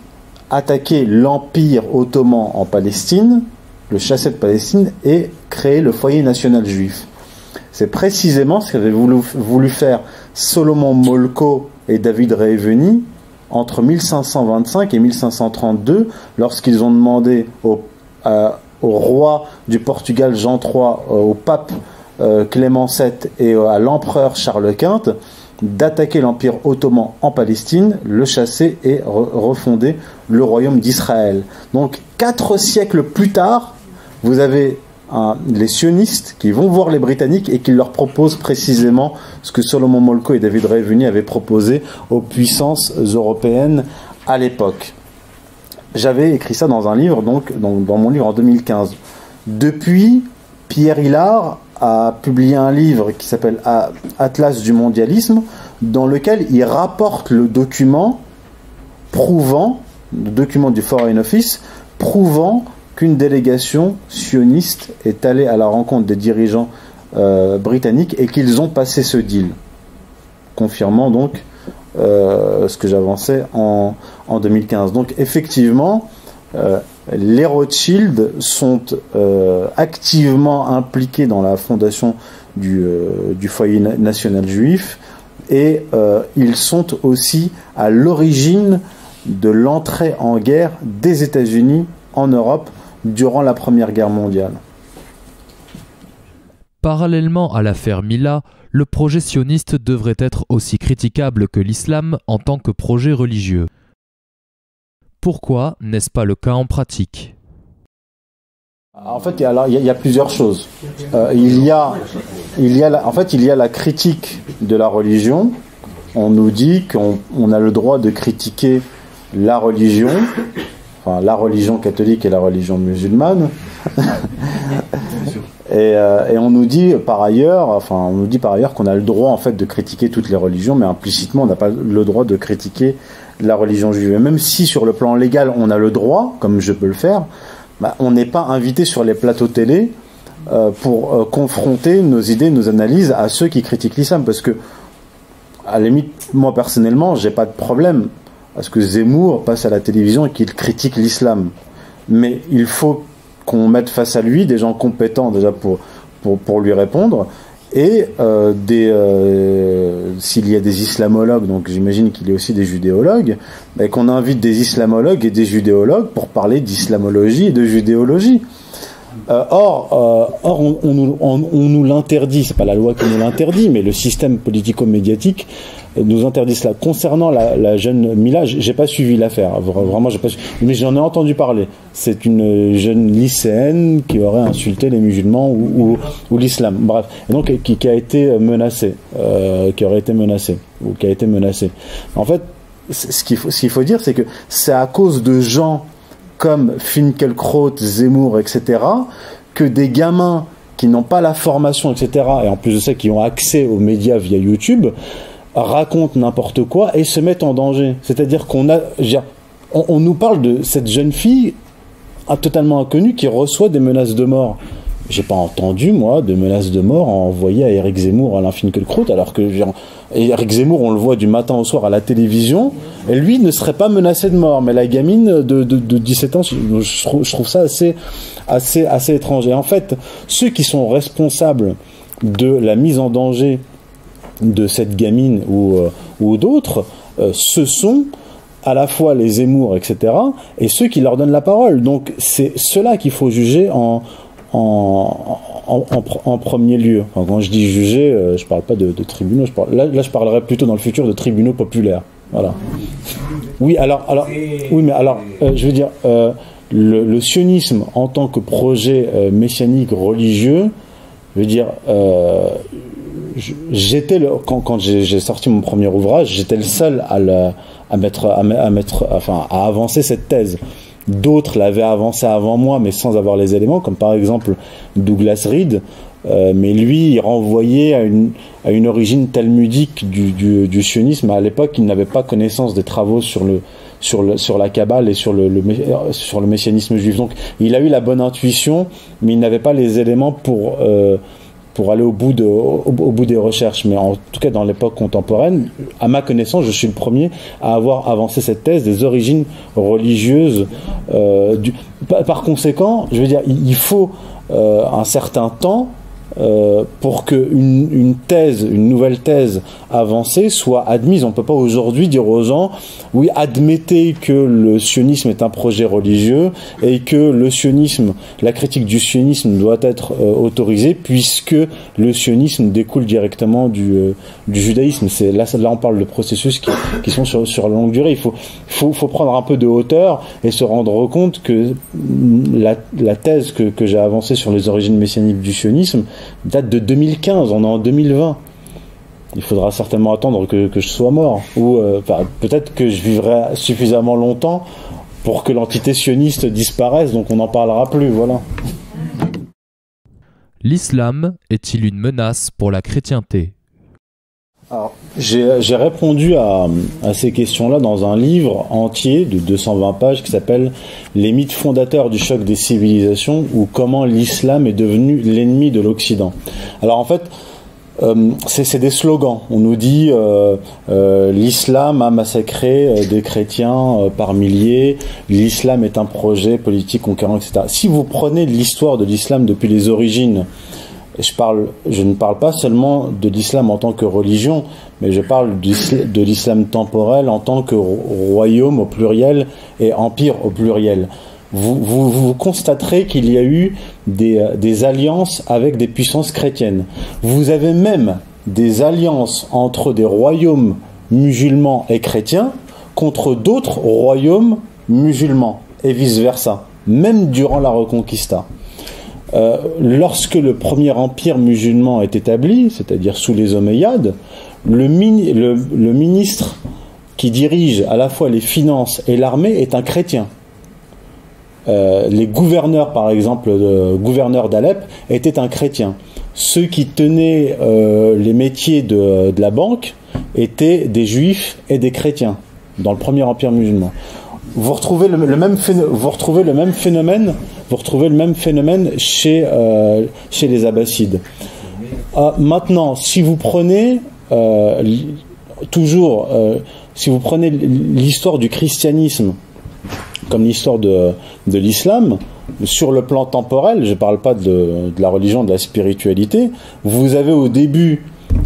attaquer l'Empire ottoman en Palestine, le chasser de Palestine et créer le foyer national juif. C'est précisément ce qu'avaient voulu faire Solomon Molko et David Reeveni entre 1525 et 1532, lorsqu'ils ont demandé au roi du Portugal Jean III, au pape Clément VII et à l'empereur Charles Quint d'attaquer l'Empire ottoman en Palestine, le chasser et refonder le royaume d'Israël. Donc 4 siècles plus tard, vous avez les sionistes qui vont voir les Britanniques et qui leur proposent précisément ce que Solomon Molko et David Reeveni avaient proposé aux puissances européennes à l'époque. J'avais écrit ça dans un livre, donc dans mon livre en 2015. Depuis, Pierre Hillard a publié un livre qui s'appelle Atlas du mondialisme, dans lequel il rapporte le document du Foreign Office, prouvant qu'une délégation sioniste est allée à la rencontre des dirigeants britanniques et qu'ils ont passé ce deal, confirmant donc ce que j'avançais en 2015. Donc effectivement, les Rothschild sont activement impliqués dans la fondation du foyer national juif et ils sont aussi à l'origine de l'entrée en guerre des États-Unis en Europe durant la Première Guerre mondiale. Parallèlement à l'affaire Mila, le projet sioniste devrait être aussi critiquable que l'islam en tant que projet religieux. Pourquoi n'est-ce pas le cas en pratique? En fait, il y a plusieurs choses. Il y a la critique de la religion. On nous dit qu'on a le droit de critiquer la religion, enfin la religion catholique et la religion musulmane. Et on nous dit par ailleurs qu'on a le droit en fait de critiquer toutes les religions, mais implicitement on n'a pas le droit de critiquer la religion juive. Et même si sur le plan légal on a le droit, comme je peux le faire, on n'est pas invité sur les plateaux télé pour confronter nos idées, nos analyses à ceux qui critiquent l'islam, parce que à la limite, moi personnellement, j'ai pas de problème à ce que Zemmour passe à la télévision et qu'il critique l'islam, mais il faut qu'on mette face à lui des gens compétents déjà pour lui répondre, et s'il y a des islamologues, donc j'imagine qu'il y a aussi des judéologues, et qu'on invite des islamologues et des judéologues pour parler d'islamologie et de judéologie. Or, on nous l'interdit, c'est pas la loi qui nous l'interdit, mais le système politico-médiatique nous interdit cela. Concernant la jeune Mila, j'ai pas suivi l'affaire, vraiment j'ai pas suivi, mais j'en ai entendu parler. C'est une jeune lycéenne qui aurait insulté les musulmans ou l'islam, bref, et donc qui a été menacée, qui aurait été menacée, ou qui a été menacée. En fait, ce qu'il faut dire, c'est que c'est à cause de gens comme Finkielkraut, Zemmour, etc., que des gamins qui n'ont pas la formation, etc., et en plus de ça, qui ont accès aux médias via YouTube, racontent n'importe quoi et se mettent en danger. C'est-à-dire on nous parle de cette jeune fille totalement inconnue qui reçoit des menaces de mort. J'ai pas entendu, moi, de menaces de mort envoyées à Éric Zemmour, à Alain Finkielkraut, alors que Éric Zemmour, on le voit du matin au soir à la télévision, et lui ne serait pas menacé de mort, mais la gamine de 17 ans, je trouve ça assez étrange. Et en fait, ceux qui sont responsables de la mise en danger de cette gamine ou d'autres, ce sont à la fois les Zemmour, etc., et ceux qui leur donnent la parole. Donc c'est cela qu'il faut juger en premier lieu. Enfin, quand je dis juger, je parle pas de tribunaux, là je parlerai plutôt dans le futur de tribunaux populaires. Voilà. Oui, je veux dire, le sionisme en tant que projet messianique religieux, je veux dire, quand j'ai sorti mon premier ouvrage, j'étais le seul à avancer cette thèse. D'autres l'avaient avancé avant moi, mais sans avoir les éléments, comme par exemple Douglas Reed, mais lui, il renvoyait à une origine talmudique du sionisme. À l'époque, il n'avait pas connaissance des travaux sur la Kabbale et sur le messianisme juif. Donc, il a eu la bonne intuition, mais il n'avait pas les éléments pour aller au bout des recherches. Mais en tout cas, dans l'époque contemporaine, à ma connaissance, je suis le premier à avoir avancé cette thèse des origines religieuses. Par conséquent, je veux dire, il faut un certain temps pour qu'une nouvelle thèse avancée soit admise. On ne peut pas aujourd'hui dire aux gens, oui, admettez que le sionisme est un projet religieux et que la critique du sionisme doit être autorisée puisque le sionisme découle directement du judaïsme. Là, on parle de processus qui sont sur la longue durée. Il faut prendre un peu de hauteur et se rendre compte que la thèse que j'ai avancée sur les origines messianiques du sionisme date de 2015, on est en 2020. Il faudra certainement attendre que je sois mort, ou peut-être que je vivrai suffisamment longtemps pour que l'entité sioniste disparaisse, donc on n'en parlera plus, voilà. L'islam est-il une menace pour la chrétienté ? Alors, j'ai répondu à ces questions-là dans un livre entier de 220 pages qui s'appelle « Les mythes fondateurs du choc des civilisations » ou « Comment l'islam est devenu l'ennemi de l'Occident ». Alors en fait, c'est des slogans. On nous dit l'islam a massacré des chrétiens par milliers, l'islam est un projet politique conquérant, etc. Si vous prenez l'histoire de l'islam depuis les origines, je ne parle pas seulement de l'islam en tant que religion, mais je parle de l'islam temporel en tant que royaume au pluriel et empire au pluriel. Vous constaterez qu'il y a eu des alliances avec des puissances chrétiennes. Vous avez même des alliances entre des royaumes musulmans et chrétiens contre d'autres royaumes musulmans et vice-versa, même durant la Reconquista. Lorsque le premier empire musulman est établi, c'est-à-dire sous les Omeyyades, le ministre qui dirige à la fois les finances et l'armée est un chrétien. les gouverneurs, par exemple, le gouverneur d'Alep, était un chrétien. Ceux qui tenaient les métiers de la banque étaient des juifs et des chrétiens, dans le premier empire musulman. Vous retrouvez le même phénomène chez les Abbassides. Maintenant, si vous prenez si vous prenez l'histoire du christianisme comme l'histoire de l'islam, sur le plan temporel, je ne parle pas de la religion, de la spiritualité, vous avez au début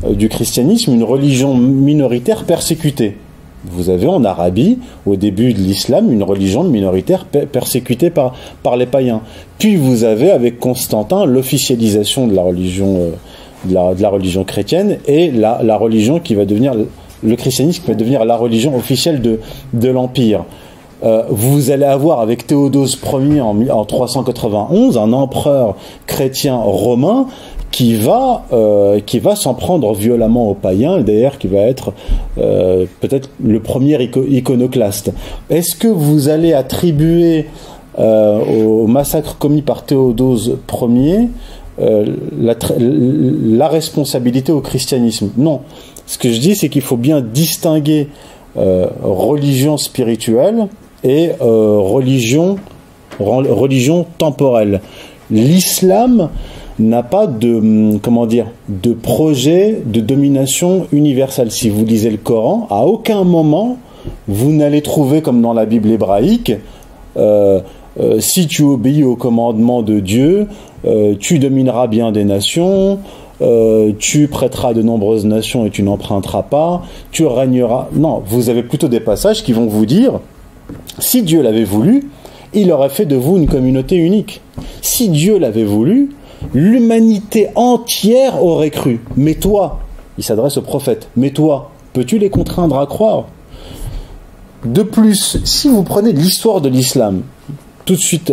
du christianisme une religion minoritaire persécutée. Vous avez en Arabie, au début de l'islam, une religion minoritaire persécutée par les païens. Puis vous avez, avec Constantin, l'officialisation de la religion, de la religion chrétienne et la religion qui va devenir, le christianisme qui va devenir la religion officielle de l'Empire. Vous allez avoir avec Théodose Ier en 391 un empereur chrétien romain qui va s'en prendre violemment aux païens, et d'ailleurs qui va être peut-être le premier iconoclaste. Est-ce que vous allez attribuer au massacre commis par Théodose Ier la responsabilité au christianisme? Non. Ce que je dis, c'est qu'il faut bien distinguer religion spirituelle et religion temporelle. L'islam n'a pas de projet de domination universelle. Si vous lisez le Coran, à aucun moment vous n'allez trouver, comme dans la Bible hébraïque, si tu obéis au commandement de Dieu, tu domineras bien des nations, tu prêteras de nombreuses nations et tu n'emprunteras pas, tu régneras. Non, vous avez plutôt des passages qui vont vous dire, si Dieu l'avait voulu, il aurait fait de vous une communauté unique. Si Dieu l'avait voulu, l'humanité entière aurait cru. Mais toi, il s'adresse au prophète, mais toi, peux-tu les contraindre à croire? De plus, si vous prenez l'histoire de l'islam, tout de suite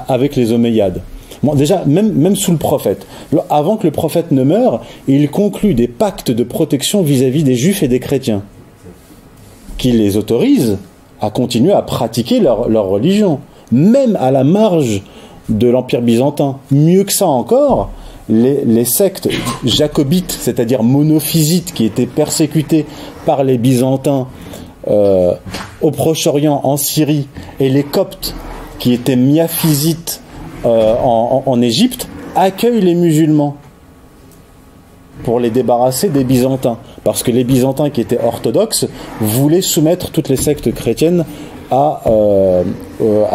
avec les Omeyyades, bon, déjà, même sous le prophète, avant que le prophète ne meure, il conclut des pactes de protection vis-à-vis des juifs et des chrétiens, qui les autorisent à continuer à pratiquer leur religion, même à la marge de l'Empire byzantin. Mieux que ça encore, les sectes jacobites, c'est-à-dire monophysites, qui étaient persécutées par les Byzantins au Proche-Orient, en Syrie, et les Coptes, qui étaient miaphysites en Égypte, accueillent les musulmans pour les débarrasser des Byzantins. Parce que les Byzantins, qui étaient orthodoxes, voulaient soumettre toutes les sectes chrétiennes à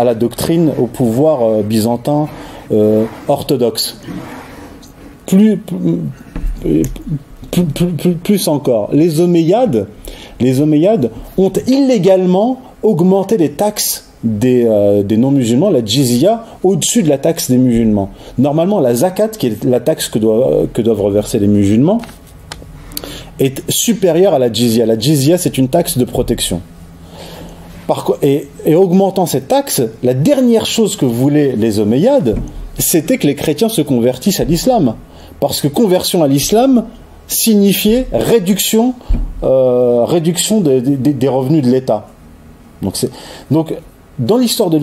la doctrine, au pouvoir byzantin orthodoxe. Plus encore, les Omeyyades ont illégalement augmenté les taxes des non-musulmans, la jizya, au-dessus de la taxe des musulmans. Normalement, la zakat, qui est la taxe que doivent reverser les musulmans, est supérieure à la jizya. La jizya, c'est une taxe de protection. Et augmentant cette taxe, la dernière chose que voulaient les Omeyyades, c'était que les chrétiens se convertissent à l'islam. Parce que conversion à l'islam signifiait réduction des revenus de l'État. Donc, dans l'histoire de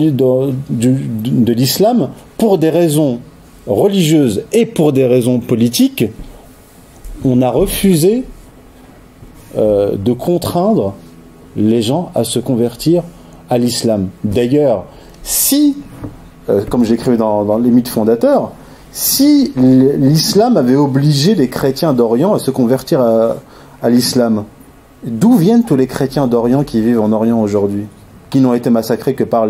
l'islam, pour des raisons religieuses et pour des raisons politiques, on a refusé de contraindre les gens à se convertir à l'islam. D'ailleurs, si, comme j'écrivais dans les mythes fondateurs, si l'islam avait obligé les chrétiens d'Orient à se convertir à l'islam, d'où viennent tous les chrétiens d'Orient qui vivent en Orient aujourd'hui, qui n'ont été massacrés que par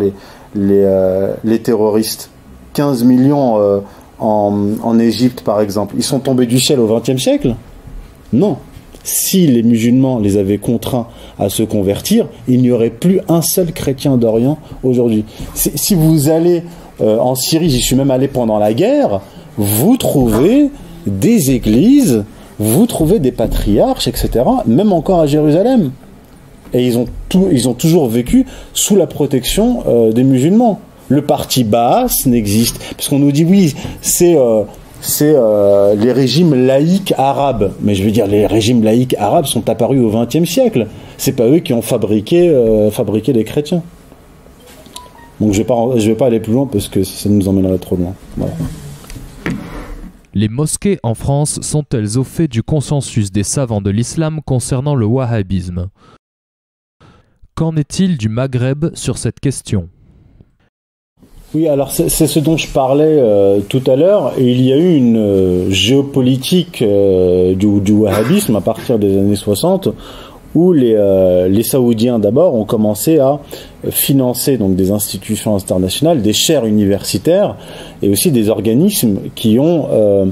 les terroristes? 15 millions en Égypte, par exemple. Ils sont tombés du ciel au XXe siècle? Non. Si les musulmans les avaient contraints à se convertir, il n'y aurait plus un seul chrétien d'Orient aujourd'hui. Si vous allez en Syrie, j'y suis même allé pendant la guerre, vous trouvez des églises, vous trouvez des patriarches, etc., même encore à Jérusalem. Et ils ont toujours vécu sous la protection des musulmans. Le parti Baas n'existe, parce qu'on nous dit oui, c'est les régimes laïques arabes. Mais je veux dire, les régimes laïques arabes sont apparus au XXe siècle. C'est pas eux qui ont fabriqué les chrétiens. Donc je vais pas aller plus loin parce que ça nous emmènerait trop loin. Voilà. Les mosquées en France sont-elles au fait du consensus des savants de l'islam concernant le wahhabisme? Qu'en est-il du Maghreb sur cette question? Oui, alors c'est ce dont je parlais tout à l'heure. Il y a eu une géopolitique du wahhabisme à partir des années 60 où les Saoudiens d'abord ont commencé à financer donc des institutions internationales, des chaires universitaires et aussi des organismes qui ont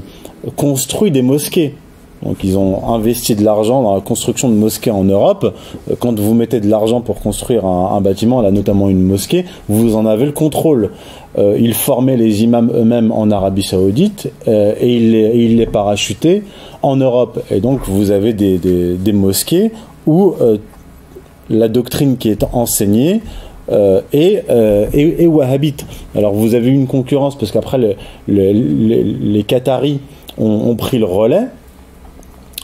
construit des mosquées. Donc ils ont investi de l'argent dans la construction de mosquées en Europe. Quand vous mettez de l'argent pour construire un bâtiment, là notamment une mosquée, vous en avez le contrôle. Ils formaient les imams eux-mêmes en Arabie Saoudite et ils les parachutaient en Europe. Et donc vous avez des mosquées où la doctrine qui est enseignée est wahhabite. Alors vous avez une concurrence parce qu'après les Qataris ont pris le relais.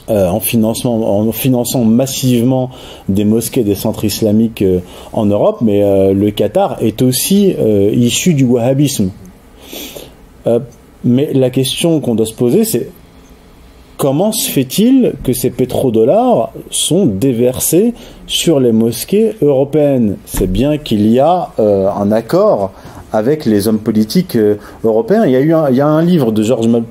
En finançant massivement des mosquées, des centres islamiques en Europe, mais le Qatar est aussi issu du wahhabisme. Mais la question qu'on doit se poser, c'est comment se fait-il que ces pétrodollars sont déversés sur les mosquées européennes? C'est bien qu'il y a un accord avec les hommes politiques européens. Il y a un livre de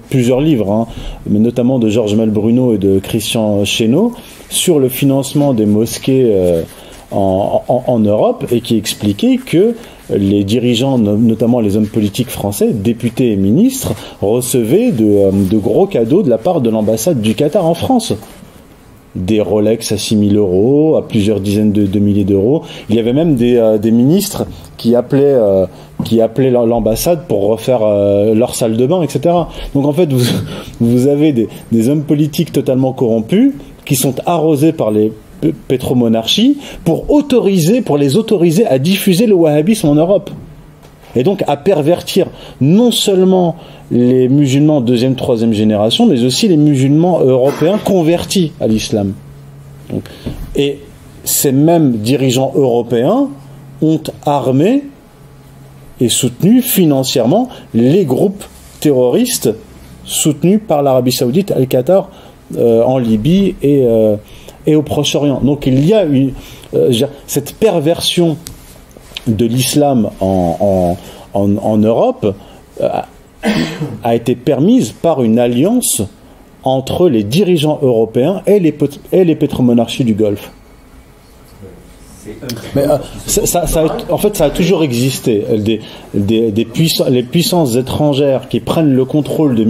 plusieurs livres, hein, mais notamment de Georges Malbruno et de Christian Chesneau, sur le financement des mosquées en Europe, et qui expliquait que les dirigeants, notamment les hommes politiques français, députés et ministres, recevaient de gros cadeaux de la part de l'ambassade du Qatar en France. Des Rolex à 6 000 euros, à plusieurs dizaines de milliers d'euros. Il y avait même des ministres qui appelaient l'ambassade pour refaire leur salle de bain, etc. Donc en fait, vous avez des hommes politiques totalement corrompus qui sont arrosés par les pétromonarchies pour les autoriser à diffuser le wahhabisme en Europe. Et donc à pervertir non seulement les musulmans deuxième, troisième génération, mais aussi les musulmans européens convertis à l'islam. Et ces mêmes dirigeants européens ont armé et soutenu financièrement les groupes terroristes soutenus par l'Arabie Saoudite, le Qatar, en Libye et au Proche-Orient. Donc il y a cette perversion de l'islam en Europe a été permise par une alliance entre les dirigeants européens et les pétromonarchies du Golfe. Mais en fait, ça a toujours existé. Les puissances étrangères qui prennent le contrôle de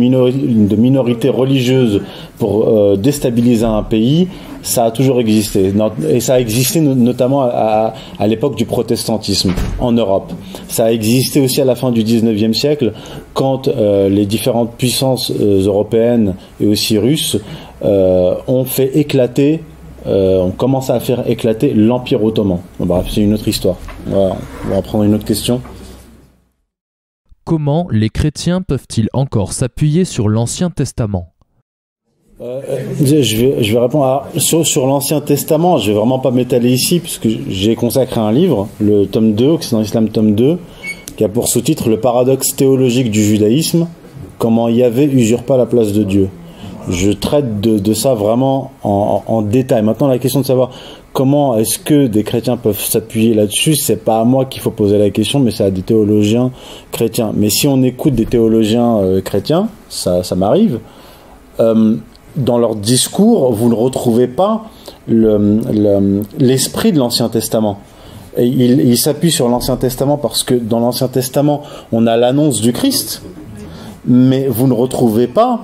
minorités religieuses pour déstabiliser un pays, ça a toujours existé. Et ça a existé notamment à l'époque du protestantisme en Europe. Ça a existé aussi à la fin du 19e siècle, quand les différentes puissances européennes et aussi russes ont fait éclater on commence à faire éclater l'Empire ottoman. Bon, bref, c'est une autre histoire. Voilà, on va prendre une autre question. Comment les chrétiens peuvent-ils encore s'appuyer sur l'Ancien Testament? Je vais répondre. Alors, sur l'Ancien Testament, je vais vraiment pas m'étaler ici, puisque j'ai consacré un livre, le tome 2, Occident Islam tome 2, qui a pour sous-titre « Le paradoxe théologique du judaïsme, comment Yahvé usurpa la place de Dieu ». Je traite de ça vraiment en détail. Maintenant, la question de savoir comment est-ce que des chrétiens peuvent s'appuyer là-dessus, c'est pas à moi qu'il faut poser la question, mais c'est à des théologiens chrétiens. Mais si on écoute des théologiens chrétiens, ça m'arrive, dans leur discours, vous ne retrouvez pas l'esprit de l'Ancien Testament. Et ils s'appuient sur l'Ancien Testament parce que dans l'Ancien Testament, on a l'annonce du Christ, mais vous ne retrouvez pas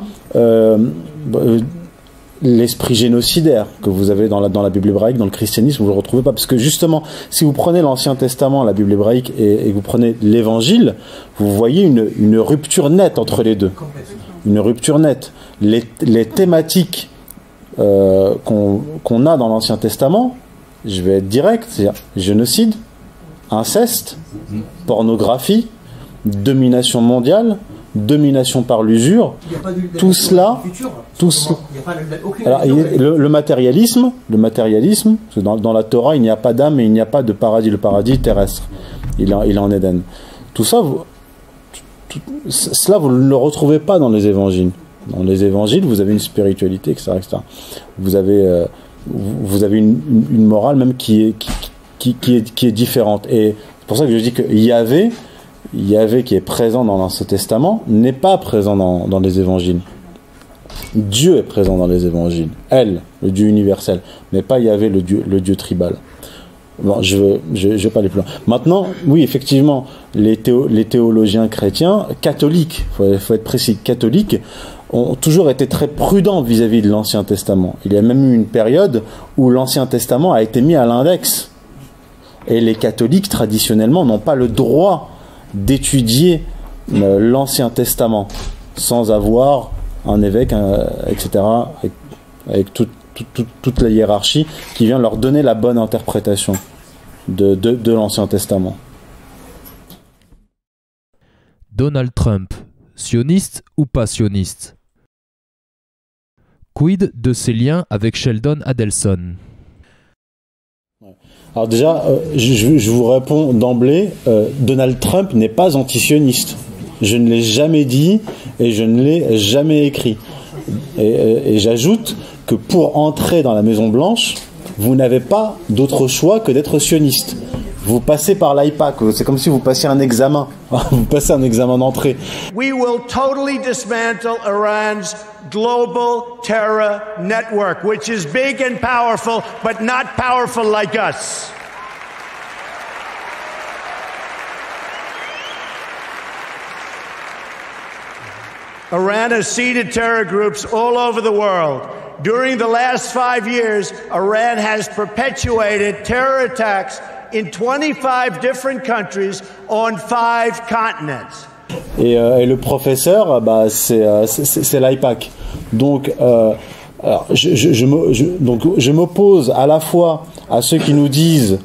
l'esprit génocidaire que vous avez dans la Bible hébraïque, dans le christianisme, vous ne le retrouvez pas. Parce que justement, si vous prenez l'Ancien Testament, la Bible hébraïque, et vous prenez l'Évangile, vous voyez une rupture nette entre les deux. Une rupture nette. Les thématiques qu'on a dans l'Ancien Testament, je vais être direct, c'est-à-dire génocide, inceste, pornographie, domination mondiale, domination par l'usure, tout cela, alors, le matérialisme, parce que dans la Torah, il n'y a pas d'âme et il n'y a pas de paradis, le paradis terrestre. il est en Éden. Tout ça, cela, vous ne le retrouvez pas dans les évangiles. Dans les évangiles, vous avez une spiritualité, etc. etc. Vous avez une morale même qui est différente. Et c'est pour ça que je dis que Yahvé qui est présent dans l'Ancien Testament n'est pas présent dans les évangiles. Dieu est présent dans les évangiles. Elle, le Dieu universel, mais pas Yahvé, le Dieu tribal. Bon, je vais pas aller plus loin. Maintenant, oui, effectivement, les théologiens chrétiens, catholiques, faut être précis, catholiques, ont toujours été très prudents vis-à-vis de l'Ancien Testament. Il y a même eu une période où l'Ancien Testament a été mis à l'index. Et les catholiques, traditionnellement, n'ont pas le droit d'étudier l'Ancien Testament sans avoir un évêque, etc., avec toute la hiérarchie qui vient leur donner la bonne interprétation de l'Ancien Testament. Donald Trump, sioniste ou pas sioniste? Quid de ses liens avec Sheldon Adelson? Alors déjà, je vous réponds d'emblée, Donald Trump n'est pas antisioniste. Je ne l'ai jamais dit et je ne l'ai jamais écrit. Et j'ajoute que pour entrer dans la Maison Blanche, vous n'avez pas d'autre choix que d'être sioniste. Vous passez par l'AIPAC, c'est comme si vous passiez un examen. Vous passez un examen d'entrée. We will totally dismantle Iran's global terror network, which is big and powerful, but not powerful like us. Iran has seeded terror groups all over the world. During the last 5 years, Iran has perpetuated terror attacks in 25 different countries on 5 continents. Et le professeur, c'est l'AIPAC. Donc, je m'oppose à la fois à ceux qui nous disent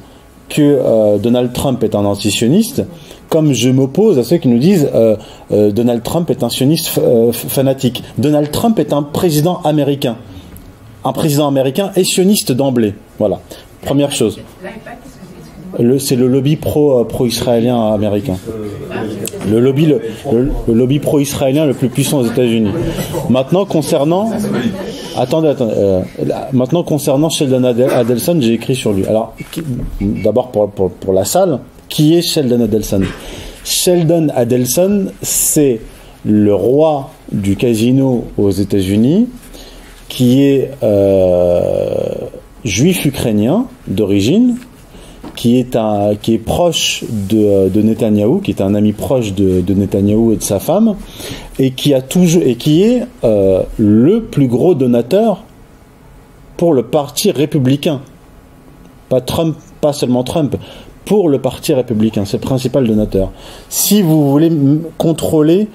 que Donald Trump est un antisioniste, comme je m'oppose à ceux qui nous disent Donald Trump est un sioniste fanatique. Donald Trump est un président américain. Un président américain est sioniste d'emblée. Voilà. Première chose. C'est le lobby pro-israélien américain. Le lobby pro-israélien le plus puissant aux États-Unis. Maintenant concernant Sheldon Adelson, j'ai écrit sur lui. Alors d'abord pour la salle, qui est Sheldon Adelson? Sheldon Adelson, c'est le roi du casino aux États-Unis, qui est juif ukrainien d'origine, qui est proche de Netanyahou, qui est un ami proche de Netanyahou et de sa femme, et qui est le plus gros donateur pour le parti républicain. Pas seulement Trump, pour le parti républicain, c'est le principal donateur. Si vous voulez contrôler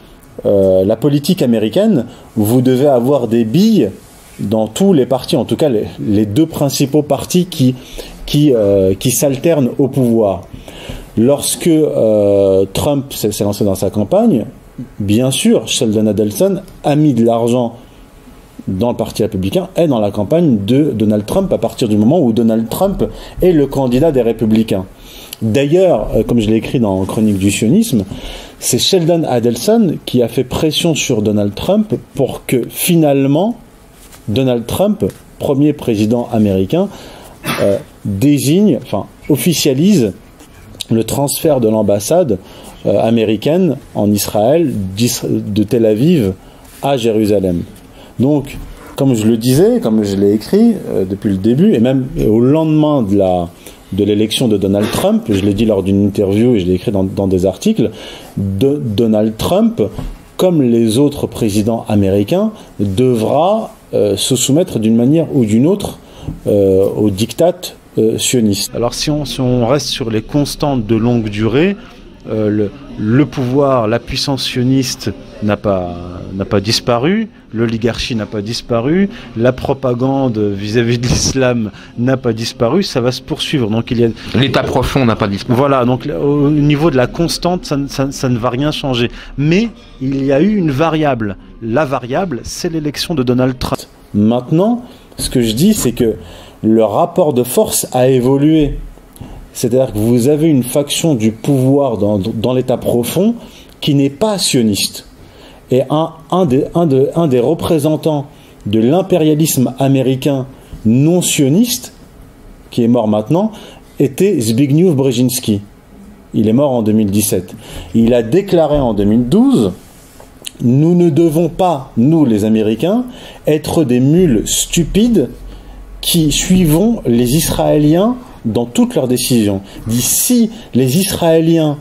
la politique américaine, vous devez avoir des billes dans tous les partis, en tout cas les 2 principaux partis qui s'alternent au pouvoir. Lorsque Trump s'est lancé dans sa campagne, bien sûr, Sheldon Adelson a mis de l'argent dans le Parti républicain et dans la campagne de Donald Trump à partir du moment où Donald Trump est le candidat des républicains. D'ailleurs, comme je l'ai écrit dans Chronique du sionisme, c'est Sheldon Adelson qui a fait pression sur Donald Trump pour que finalement Donald Trump, premier président américain, officialise le transfert de l'ambassade américaine en Israël de Tel Aviv à Jérusalem. Donc, comme je le disais, comme je l'ai écrit depuis le début, et même au lendemain de l'élection de Donald Trump, je l'ai dit lors d'une interview et je l'ai écrit dans des articles, Donald Trump, comme les autres présidents américains, devra se soumettre d'une manière ou d'une autre au diktat sioniste. Alors si on reste sur les constantes de longue durée, le pouvoir, la puissance sioniste n'a pas disparu, l'oligarchie n'a pas disparu, la propagande vis-à-vis de l'islam n'a pas disparu, ça va se poursuivre. Donc l'État profond n'a pas disparu. Voilà, donc au niveau de la constante, ça ne va rien changer. Mais il y a eu une variable. La variable, c'est l'élection de Donald Trump. Maintenant, ce que je dis, c'est que le rapport de force a évolué. C'est-à-dire que vous avez une faction du pouvoir dans l'État profond qui n'est pas sioniste. Et un des représentants de l'impérialisme américain non sioniste, qui est mort maintenant, était Zbigniew Brzezinski. Il est mort en 2017. Il a déclaré en 2012 « Nous ne devons pas, nous les Américains, être des mules stupides qui suivons les Israéliens dans toutes leurs décisions. » Il dit « Si les Israéliens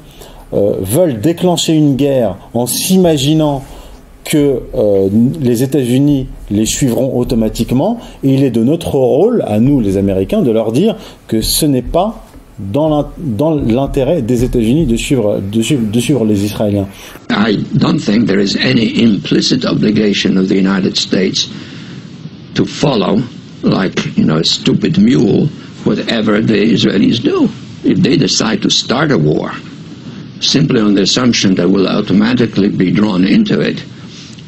veulent déclencher une guerre en s'imaginant que les États-Unis les suivront automatiquement, il est de notre rôle, à nous les Américains, de leur dire que ce n'est pas dans l'intérêt des États-Unis de suivre les Israéliens. I don't think there is any implicit obligation of the United States to follow, like, a stupid mule, whatever the Israelis do. If they decide to start a war, simply on the assumption that we'll automatically be drawn into it,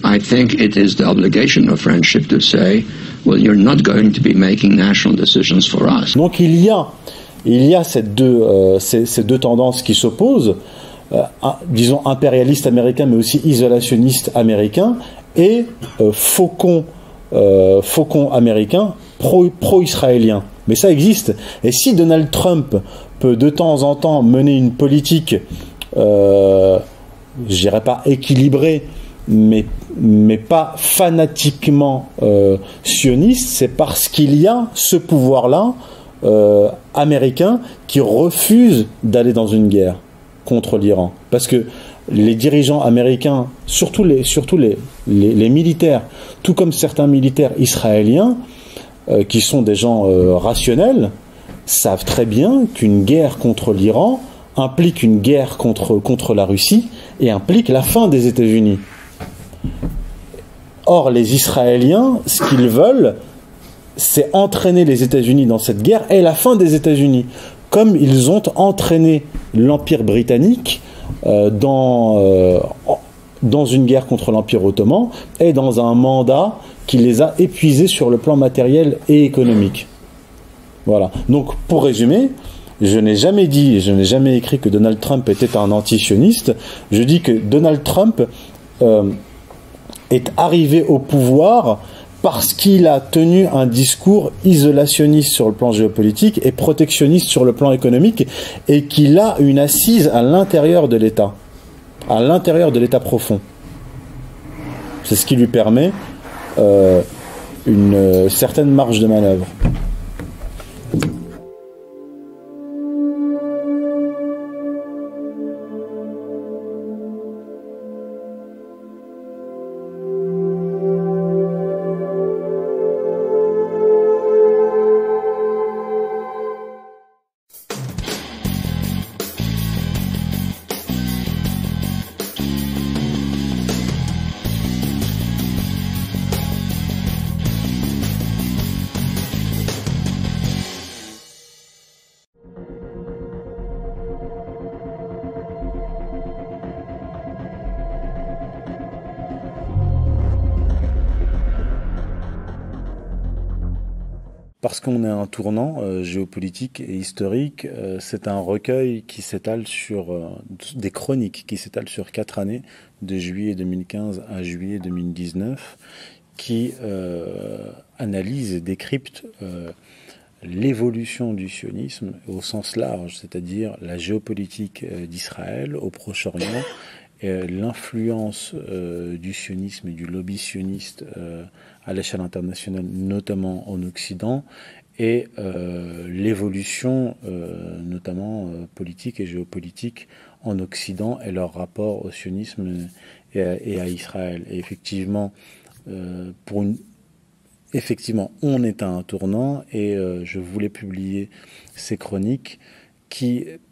I think it is the obligation of friendship to say, well, you're not going to be making national decisions for us. Donc il y a ces deux tendances qui s'opposent, disons impérialiste américain, mais aussi isolationniste américain, et faucon américain pro-israélien. Mais ça existe. Et si Donald Trump peut de temps en temps mener une politique, je dirais pas équilibrée, mais pas fanatiquement sioniste, c'est parce qu'il y a ce pouvoir-là américain qui refuse d'aller dans une guerre contre l'Iran. Parce que les dirigeants américains, surtout les militaires, tout comme certains militaires israéliens, qui sont des gens rationnels, savent très bien qu'une guerre contre l'Iran implique une guerre contre la Russie et implique la fin des États-Unis. Or, les Israéliens, ce qu'ils veulent, c'est entraîner les États-Unis dans cette guerre et la fin des États-Unis, comme ils ont entraîné l'Empire britannique dans une guerre contre l'Empire ottoman et dans un mandat qui les a épuisés sur le plan matériel et économique. Voilà. Donc, pour résumer, je n'ai jamais dit, je n'ai jamais écrit que Donald Trump était un anti-sioniste. Je dis que Donald Trump est arrivé au pouvoir parce qu'il a tenu un discours isolationniste sur le plan géopolitique et protectionniste sur le plan économique, et qu'il a une assise à l'intérieur de l'État profond. C'est ce qui lui permet une certaine marge de manœuvre. Parce qu'on est à un tournant géopolitique et historique, c'est un recueil qui s'étale sur des chroniques qui s'étalent sur 4 années, de juillet 2015 à juillet 2019, qui analyse et décrypte l'évolution du sionisme au sens large, c'est-à-dire la géopolitique d'Israël au Proche-Orient, l'influence du sionisme et du lobby sioniste à l'échelle internationale, notamment en Occident, et l'évolution, notamment politique et géopolitique, en Occident et leur rapport au sionisme et à Israël. Et effectivement, effectivement, on est à un tournant, et je voulais publier ces chroniques.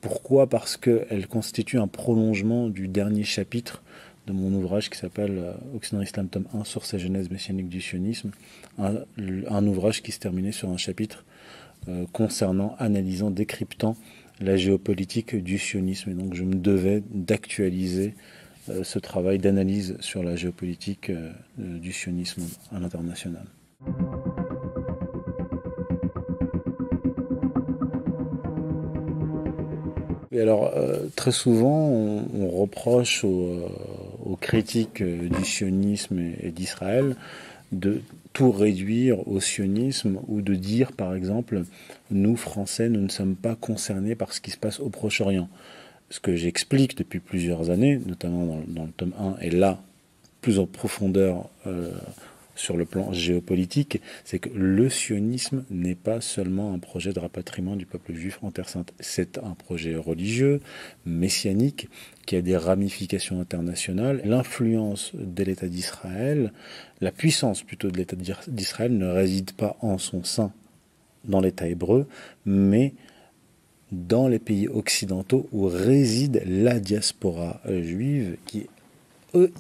Pourquoi ? Parce qu'elles constituent un prolongement du dernier chapitre de mon ouvrage qui s'appelle Occident Islam tome 1, sources et genèse messianique du sionisme, un ouvrage qui se terminait sur un chapitre concernant, analysant, décryptant la géopolitique du sionisme. Et donc je me devais d'actualiser ce travail d'analyse sur la géopolitique du sionisme à l'international. Et alors, très souvent, on reproche aux critiques du sionisme et d'Israël de tout réduire au sionisme ou de dire, par exemple, nous, Français, nous ne sommes pas concernés par ce qui se passe au Proche-Orient. Ce que j'explique depuis plusieurs années, notamment dans le tome 1, et là, plus en profondeur sur le plan géopolitique, c'est que le sionisme n'est pas seulement un projet de rapatriement du peuple juif en Terre Sainte. C'est un projet religieux, messianique, qui a des ramifications internationales. L'influence de l'État d'Israël, la puissance plutôt de l'État d'Israël ne réside pas en son sein dans l'État hébreu, mais dans les pays occidentaux où réside la diaspora juive qui,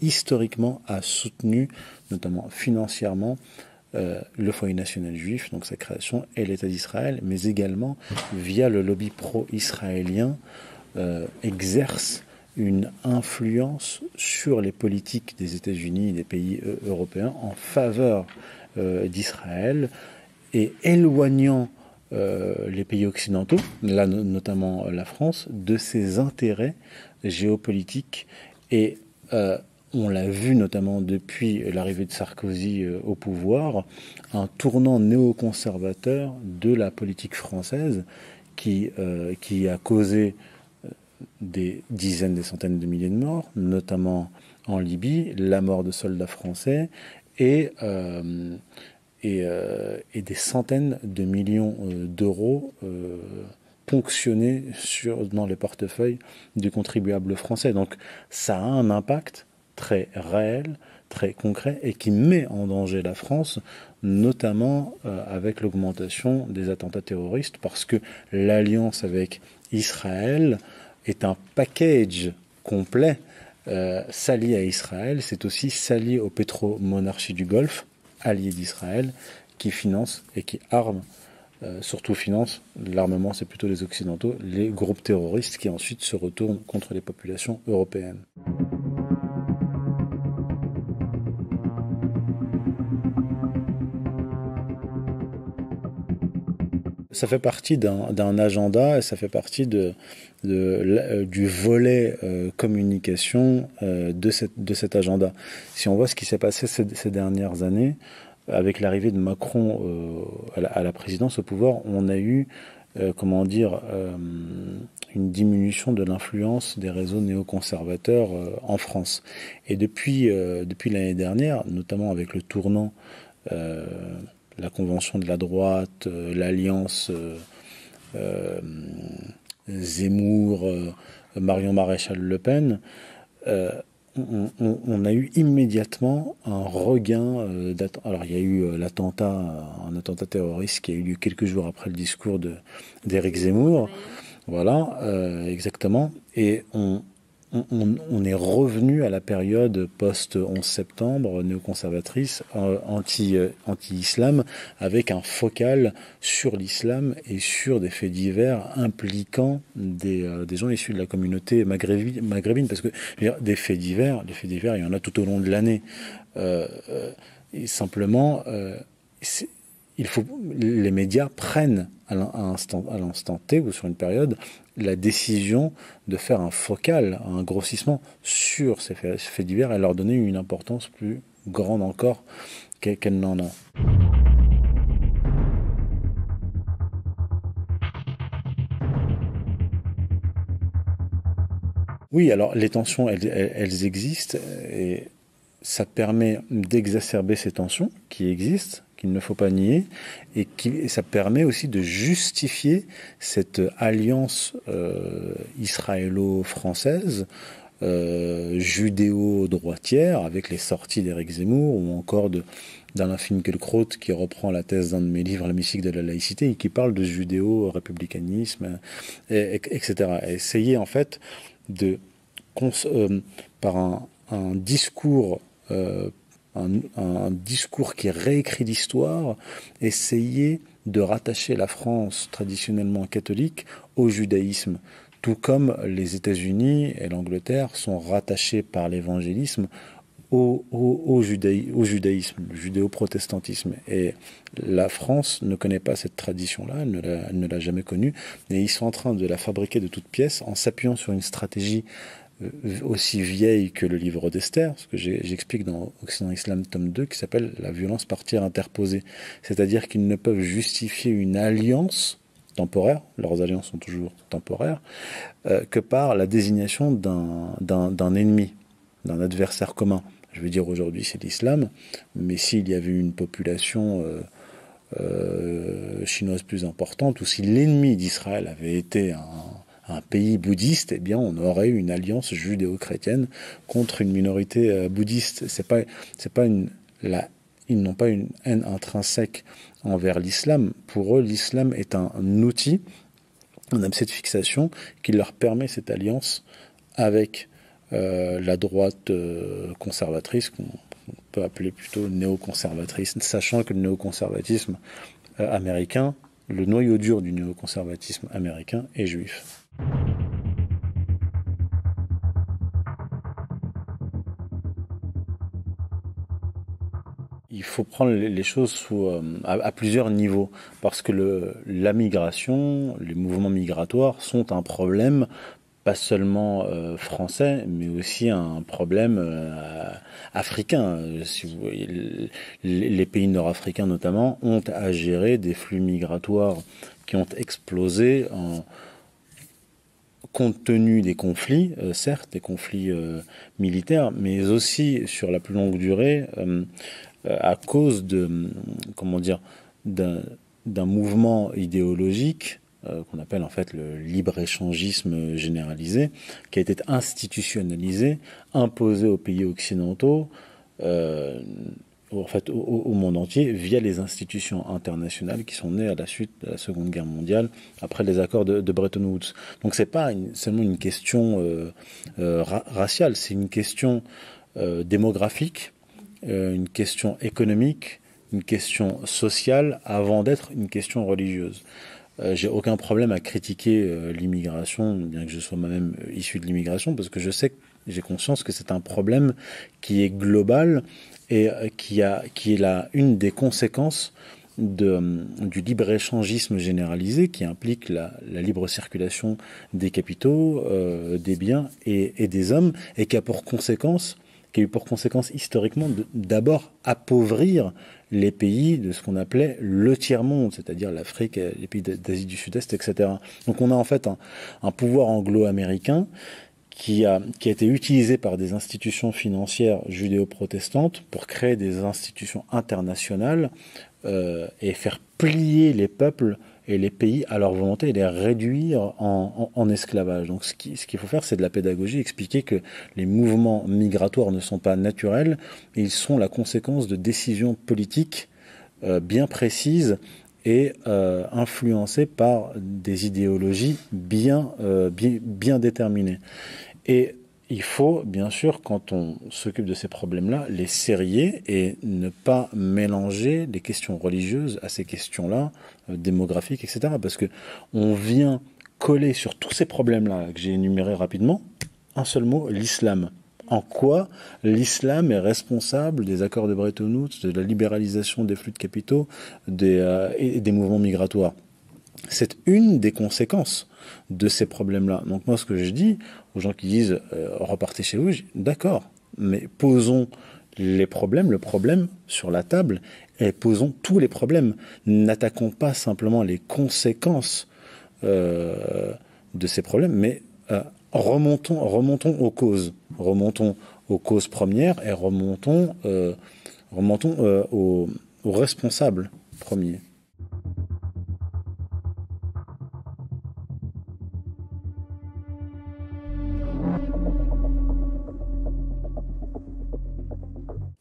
historiquement, a soutenu, notamment financièrement, le foyer national juif, donc sa création, et l'État d'Israël, mais également, via le lobby pro-israélien, exerce une influence sur les politiques des États-Unis et des pays européens en faveur d'Israël, et éloignant les pays occidentaux, là notamment la France, de ses intérêts géopolitiques. Et on l'a vu notamment depuis l'arrivée de Sarkozy au pouvoir, un tournant néoconservateur de la politique française qui a causé des dizaines, des centaines de milliers de morts, notamment en Libye, la mort de soldats français et des centaines de millions d'euros ponctionnés dans les portefeuilles du contribuable français. Donc ça a un impact très réel, très concret, et qui met en danger la France, notamment avec l'augmentation des attentats terroristes, parce que l'alliance avec Israël est un package complet. S'allier à Israël, c'est aussi s'allier aux pétromonarchies du Golfe, alliés d'Israël, qui financent et qui arment, surtout financent, l'armement c'est plutôt les Occidentaux, les groupes terroristes qui ensuite se retournent contre les populations européennes. Ça fait partie d'un agenda et ça fait partie du volet communication de cet agenda. Si on voit ce qui s'est passé ces dernières années, avec l'arrivée de Macron à la présidence, au pouvoir, on a eu, une diminution de l'influence des réseaux néoconservateurs en France. Et depuis l'année dernière, notamment avec le tournant, la convention de la droite, l'alliance Zemmour, Marion Maréchal-Le Pen, on a eu immédiatement un regain alors il y a eu un attentat terroriste qui a eu lieu quelques jours après le discours d'Éric Zemmour, voilà, exactement, et on est revenu à la période post-11 septembre, néoconservatrice, anti-islam, avec un focal sur l'islam et sur des faits divers impliquant des gens issus de la communauté maghrébine, parce que des faits divers, il y en a tout au long de l'année. Et simplement, les médias prennent à l'instant T ou sur une période la décision de faire un focal, un grossissement sur ces faits divers et leur donner une importance plus grande encore qu'elle n'en a. Oui, alors les tensions, elles existent et ça permet d'exacerber ces tensions qui existent, qu'il ne faut pas nier, et ça permet aussi de justifier cette alliance israélo-française, judéo-droitière, avec les sorties d'Éric Zemmour, ou encore d'Alain Finkielkraut, qui reprend la thèse d'un de mes livres, La mystique de la laïcité, et qui parle de judéo-républicanisme, etc. Et essayer, en fait, par un discours un discours qui réécrit l'histoire, essayer de rattacher la France traditionnellement catholique au judaïsme, tout comme les États-Unis et l'Angleterre sont rattachés par l'évangélisme au judaïsme, le judéo-protestantisme. Et la France ne connaît pas cette tradition-là, elle ne l'a jamais connue, et ils sont en train de la fabriquer de toutes pièces en s'appuyant sur une stratégie aussi vieille que le livre d'Esther, ce que j'explique dans Occident Islam tome 2, qui s'appelle la violence par tir interposé. C'est-à-dire qu'ils ne peuvent justifier une alliance temporaire, leurs alliances sont toujours temporaires, que par la désignation d'un ennemi, d'un adversaire commun. Je veux dire, aujourd'hui, c'est l'islam, mais s'il y avait une population chinoise plus importante, ou si l'ennemi d'Israël avait été un pays bouddhiste, eh bien, on aurait eu une alliance judéo-chrétienne contre une minorité bouddhiste. Ils n'ont pas une haine intrinsèque envers l'islam. Pour eux, l'islam est un outil, un abcès de fixation qui leur permet cette alliance avec la droite conservatrice, qu'on peut appeler plutôt néoconservatrice, sachant que le néoconservatisme américain, le noyau dur du néoconservatisme américain est juif. Il faut prendre les choses à plusieurs niveaux, parce que la migration, les mouvements migratoires sont un problème pas seulement français, mais aussi un problème africain. Si vous voyez, les pays nord-africains notamment ont à gérer des flux migratoires qui ont explosé compte tenu des conflits, certes, des conflits militaires, mais aussi sur la plus longue durée, à cause d'un mouvement idéologique qu'on appelle en fait le libre-échangisme généralisé, qui a été institutionnalisé, imposé aux pays occidentaux, en fait au monde entier, via les institutions internationales qui sont nées à la suite de la Seconde Guerre mondiale, après les accords de Bretton Woods. Donc c'est pas seulement une question raciale, c'est une question démographique, une question économique, une question sociale, avant d'être une question religieuse. J'ai aucun problème à critiquer l'immigration, bien que je sois moi-même issu de l'immigration, parce que j'ai conscience que c'est un problème qui est global et qui est une des conséquences du libre-échangisme généralisé, qui implique la libre circulation des capitaux, des biens et des hommes, et qui a eu pour conséquence historiquement d'abord appauvrir les pays de ce qu'on appelait le tiers-monde, c'est-à-dire l'Afrique, les pays d'Asie du Sud-Est, etc. Donc on a en fait un pouvoir anglo-américain qui a été utilisé par des institutions financières judéo-protestantes pour créer des institutions internationales et faire plier les peuples et les pays à leur volonté et les réduire en esclavage. Donc ce qu'il faut faire, c'est de la pédagogie, expliquer que les mouvements migratoires ne sont pas naturels, ils sont la conséquence de décisions politiques bien précises et influencées par des idéologies bien déterminées. Et il faut, bien sûr, quand on s'occupe de ces problèmes-là, les sérier et ne pas mélanger les questions religieuses à ces questions-là, démographiques, etc. Parce que on vient coller sur tous ces problèmes-là que j'ai énumérés rapidement, un seul mot, l'islam. En quoi l'islam est responsable des accords de Bretton Woods, de la libéralisation des flux de capitaux et des mouvements migratoires? C'est une des conséquences de ces problèmes-là. Donc moi, ce que je dis aux gens qui disent repartez chez vous, d'accord, mais posons le problème sur la table et posons tous les problèmes. N'attaquons pas simplement les conséquences de ces problèmes, mais remontons aux causes. Remontons aux causes premières et remontons aux responsables premiers.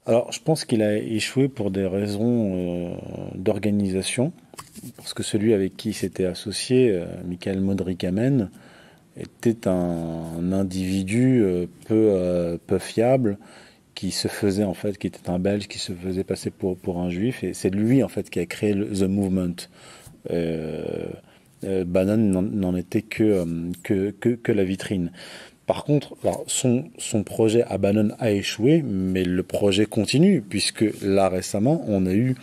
Alors, je pense qu'il a échoué pour des raisons d'organisation, parce que celui avec qui il s'était associé, Michael Modrikamen, était un individu peu fiable, qui était un Belge, qui se faisait passer pour un Juif, et c'est lui en fait qui a créé The Movement. Bannon n'en était que la vitrine. Par contre, alors, son projet à Bannon a échoué, mais le projet continue, puisque là récemment, on a eu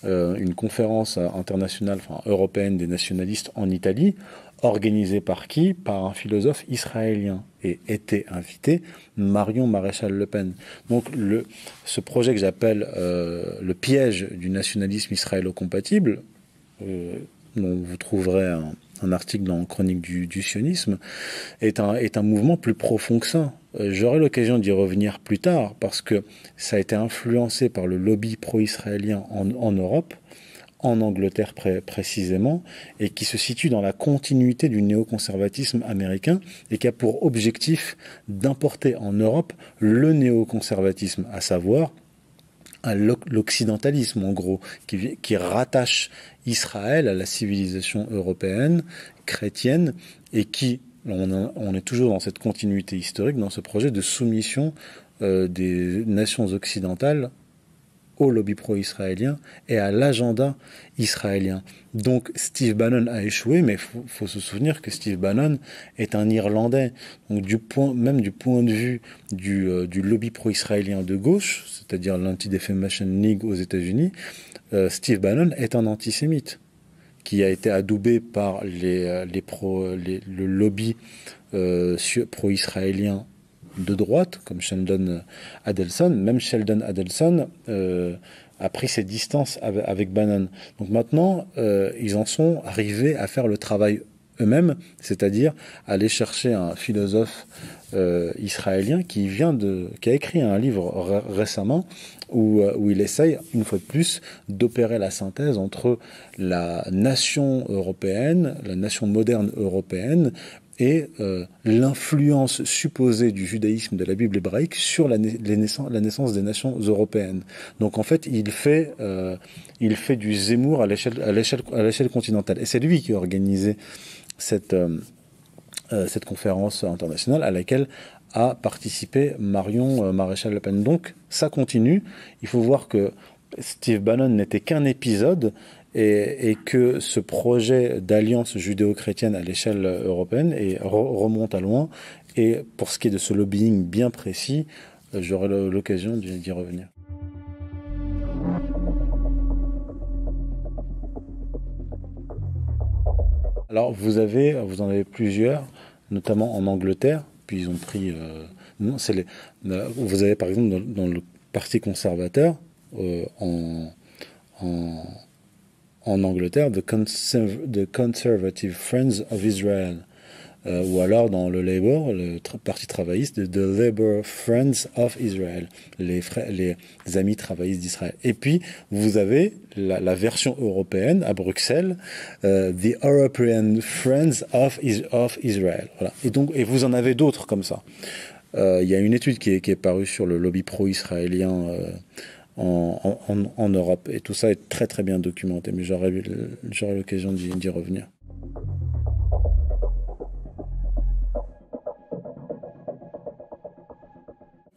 une conférence internationale, européenne des nationalistes en Italie, organisée par qui? Par un philosophe israélien, et était invité Marion Maréchal Le Pen. Donc ce projet que j'appelle le piège du nationalisme israélo-compatible, dont vous trouverez un article dans Chronique du sionisme, est un mouvement plus profond que ça. J'aurai l'occasion d'y revenir plus tard, parce que ça a été influencé par le lobby pro-israélien en Europe, en Angleterre précisément, et qui se situe dans la continuité du néoconservatisme américain, et qui a pour objectif d'importer en Europe le néoconservatisme, à savoir l'occidentalisme, en gros, qui rattache Israël à la civilisation européenne, chrétienne, et qui, on est toujours dans cette continuité historique, dans ce projet de soumission des nations occidentales au lobby pro-israélien et à l'agenda israélien. Donc Steve Bannon a échoué, mais faut se souvenir que Steve Bannon est un Irlandais. Donc du point de vue du lobby pro-israélien de gauche, c'est-à-dire l'Anti-Defamation League aux États-Unis, Steve Bannon est un antisémite qui a été adoubé par le lobby pro-israélien de droite, comme Sheldon Adelson. Même Sheldon Adelson a pris ses distances avec Bannon. Donc maintenant, ils en sont arrivés à faire le travail eux-mêmes, c'est-à-dire aller chercher un philosophe israélien qui a écrit un livre récemment où il essaye, une fois de plus, d'opérer la synthèse entre la nation européenne, la nation moderne européenne, et l'influence supposée du judaïsme de la Bible hébraïque sur la naissance des nations européennes. Donc en fait, il fait du Zemmour à l'échelle continentale. Et c'est lui qui a organisé cette conférence internationale à laquelle a participé Marion Maréchal Le Pen. Donc ça continue. Il faut voir que Steve Bannon n'était qu'un épisode, et que ce projet d'alliance judéo-chrétienne à l'échelle européenne remonte à loin. Et pour ce qui est de ce lobbying bien précis, j'aurai l'occasion d'y revenir. Alors vous en avez plusieurs, notamment en Angleterre, puis ils ont pris... vous avez par exemple dans le Parti conservateur en Angleterre, The Conservative Friends of Israel, ou alors dans le Labour, le Parti travailliste, The Labour Friends of Israel, les amis travaillistes d'Israël. Et puis, vous avez la version européenne à Bruxelles, The European Friends of Israel. Voilà. Et vous en avez d'autres comme ça. Il y a une étude qui est parue sur le lobby pro-israélien en Europe, et tout ça est très très bien documenté, mais j'aurai l'occasion d'y revenir.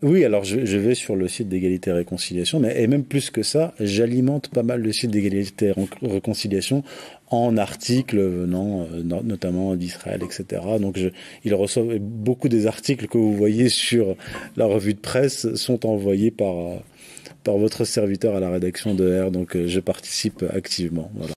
Oui, alors je vais sur le site d'Égalité et Réconciliation, et même plus que ça, j'alimente pas mal le site d'Égalité et Réconciliation en articles venant notamment d'Israël, etc. Donc il reçoit beaucoup des articles que vous voyez sur la revue de presse sont envoyés par votre serviteur à la rédaction de R, donc je participe activement. Voilà.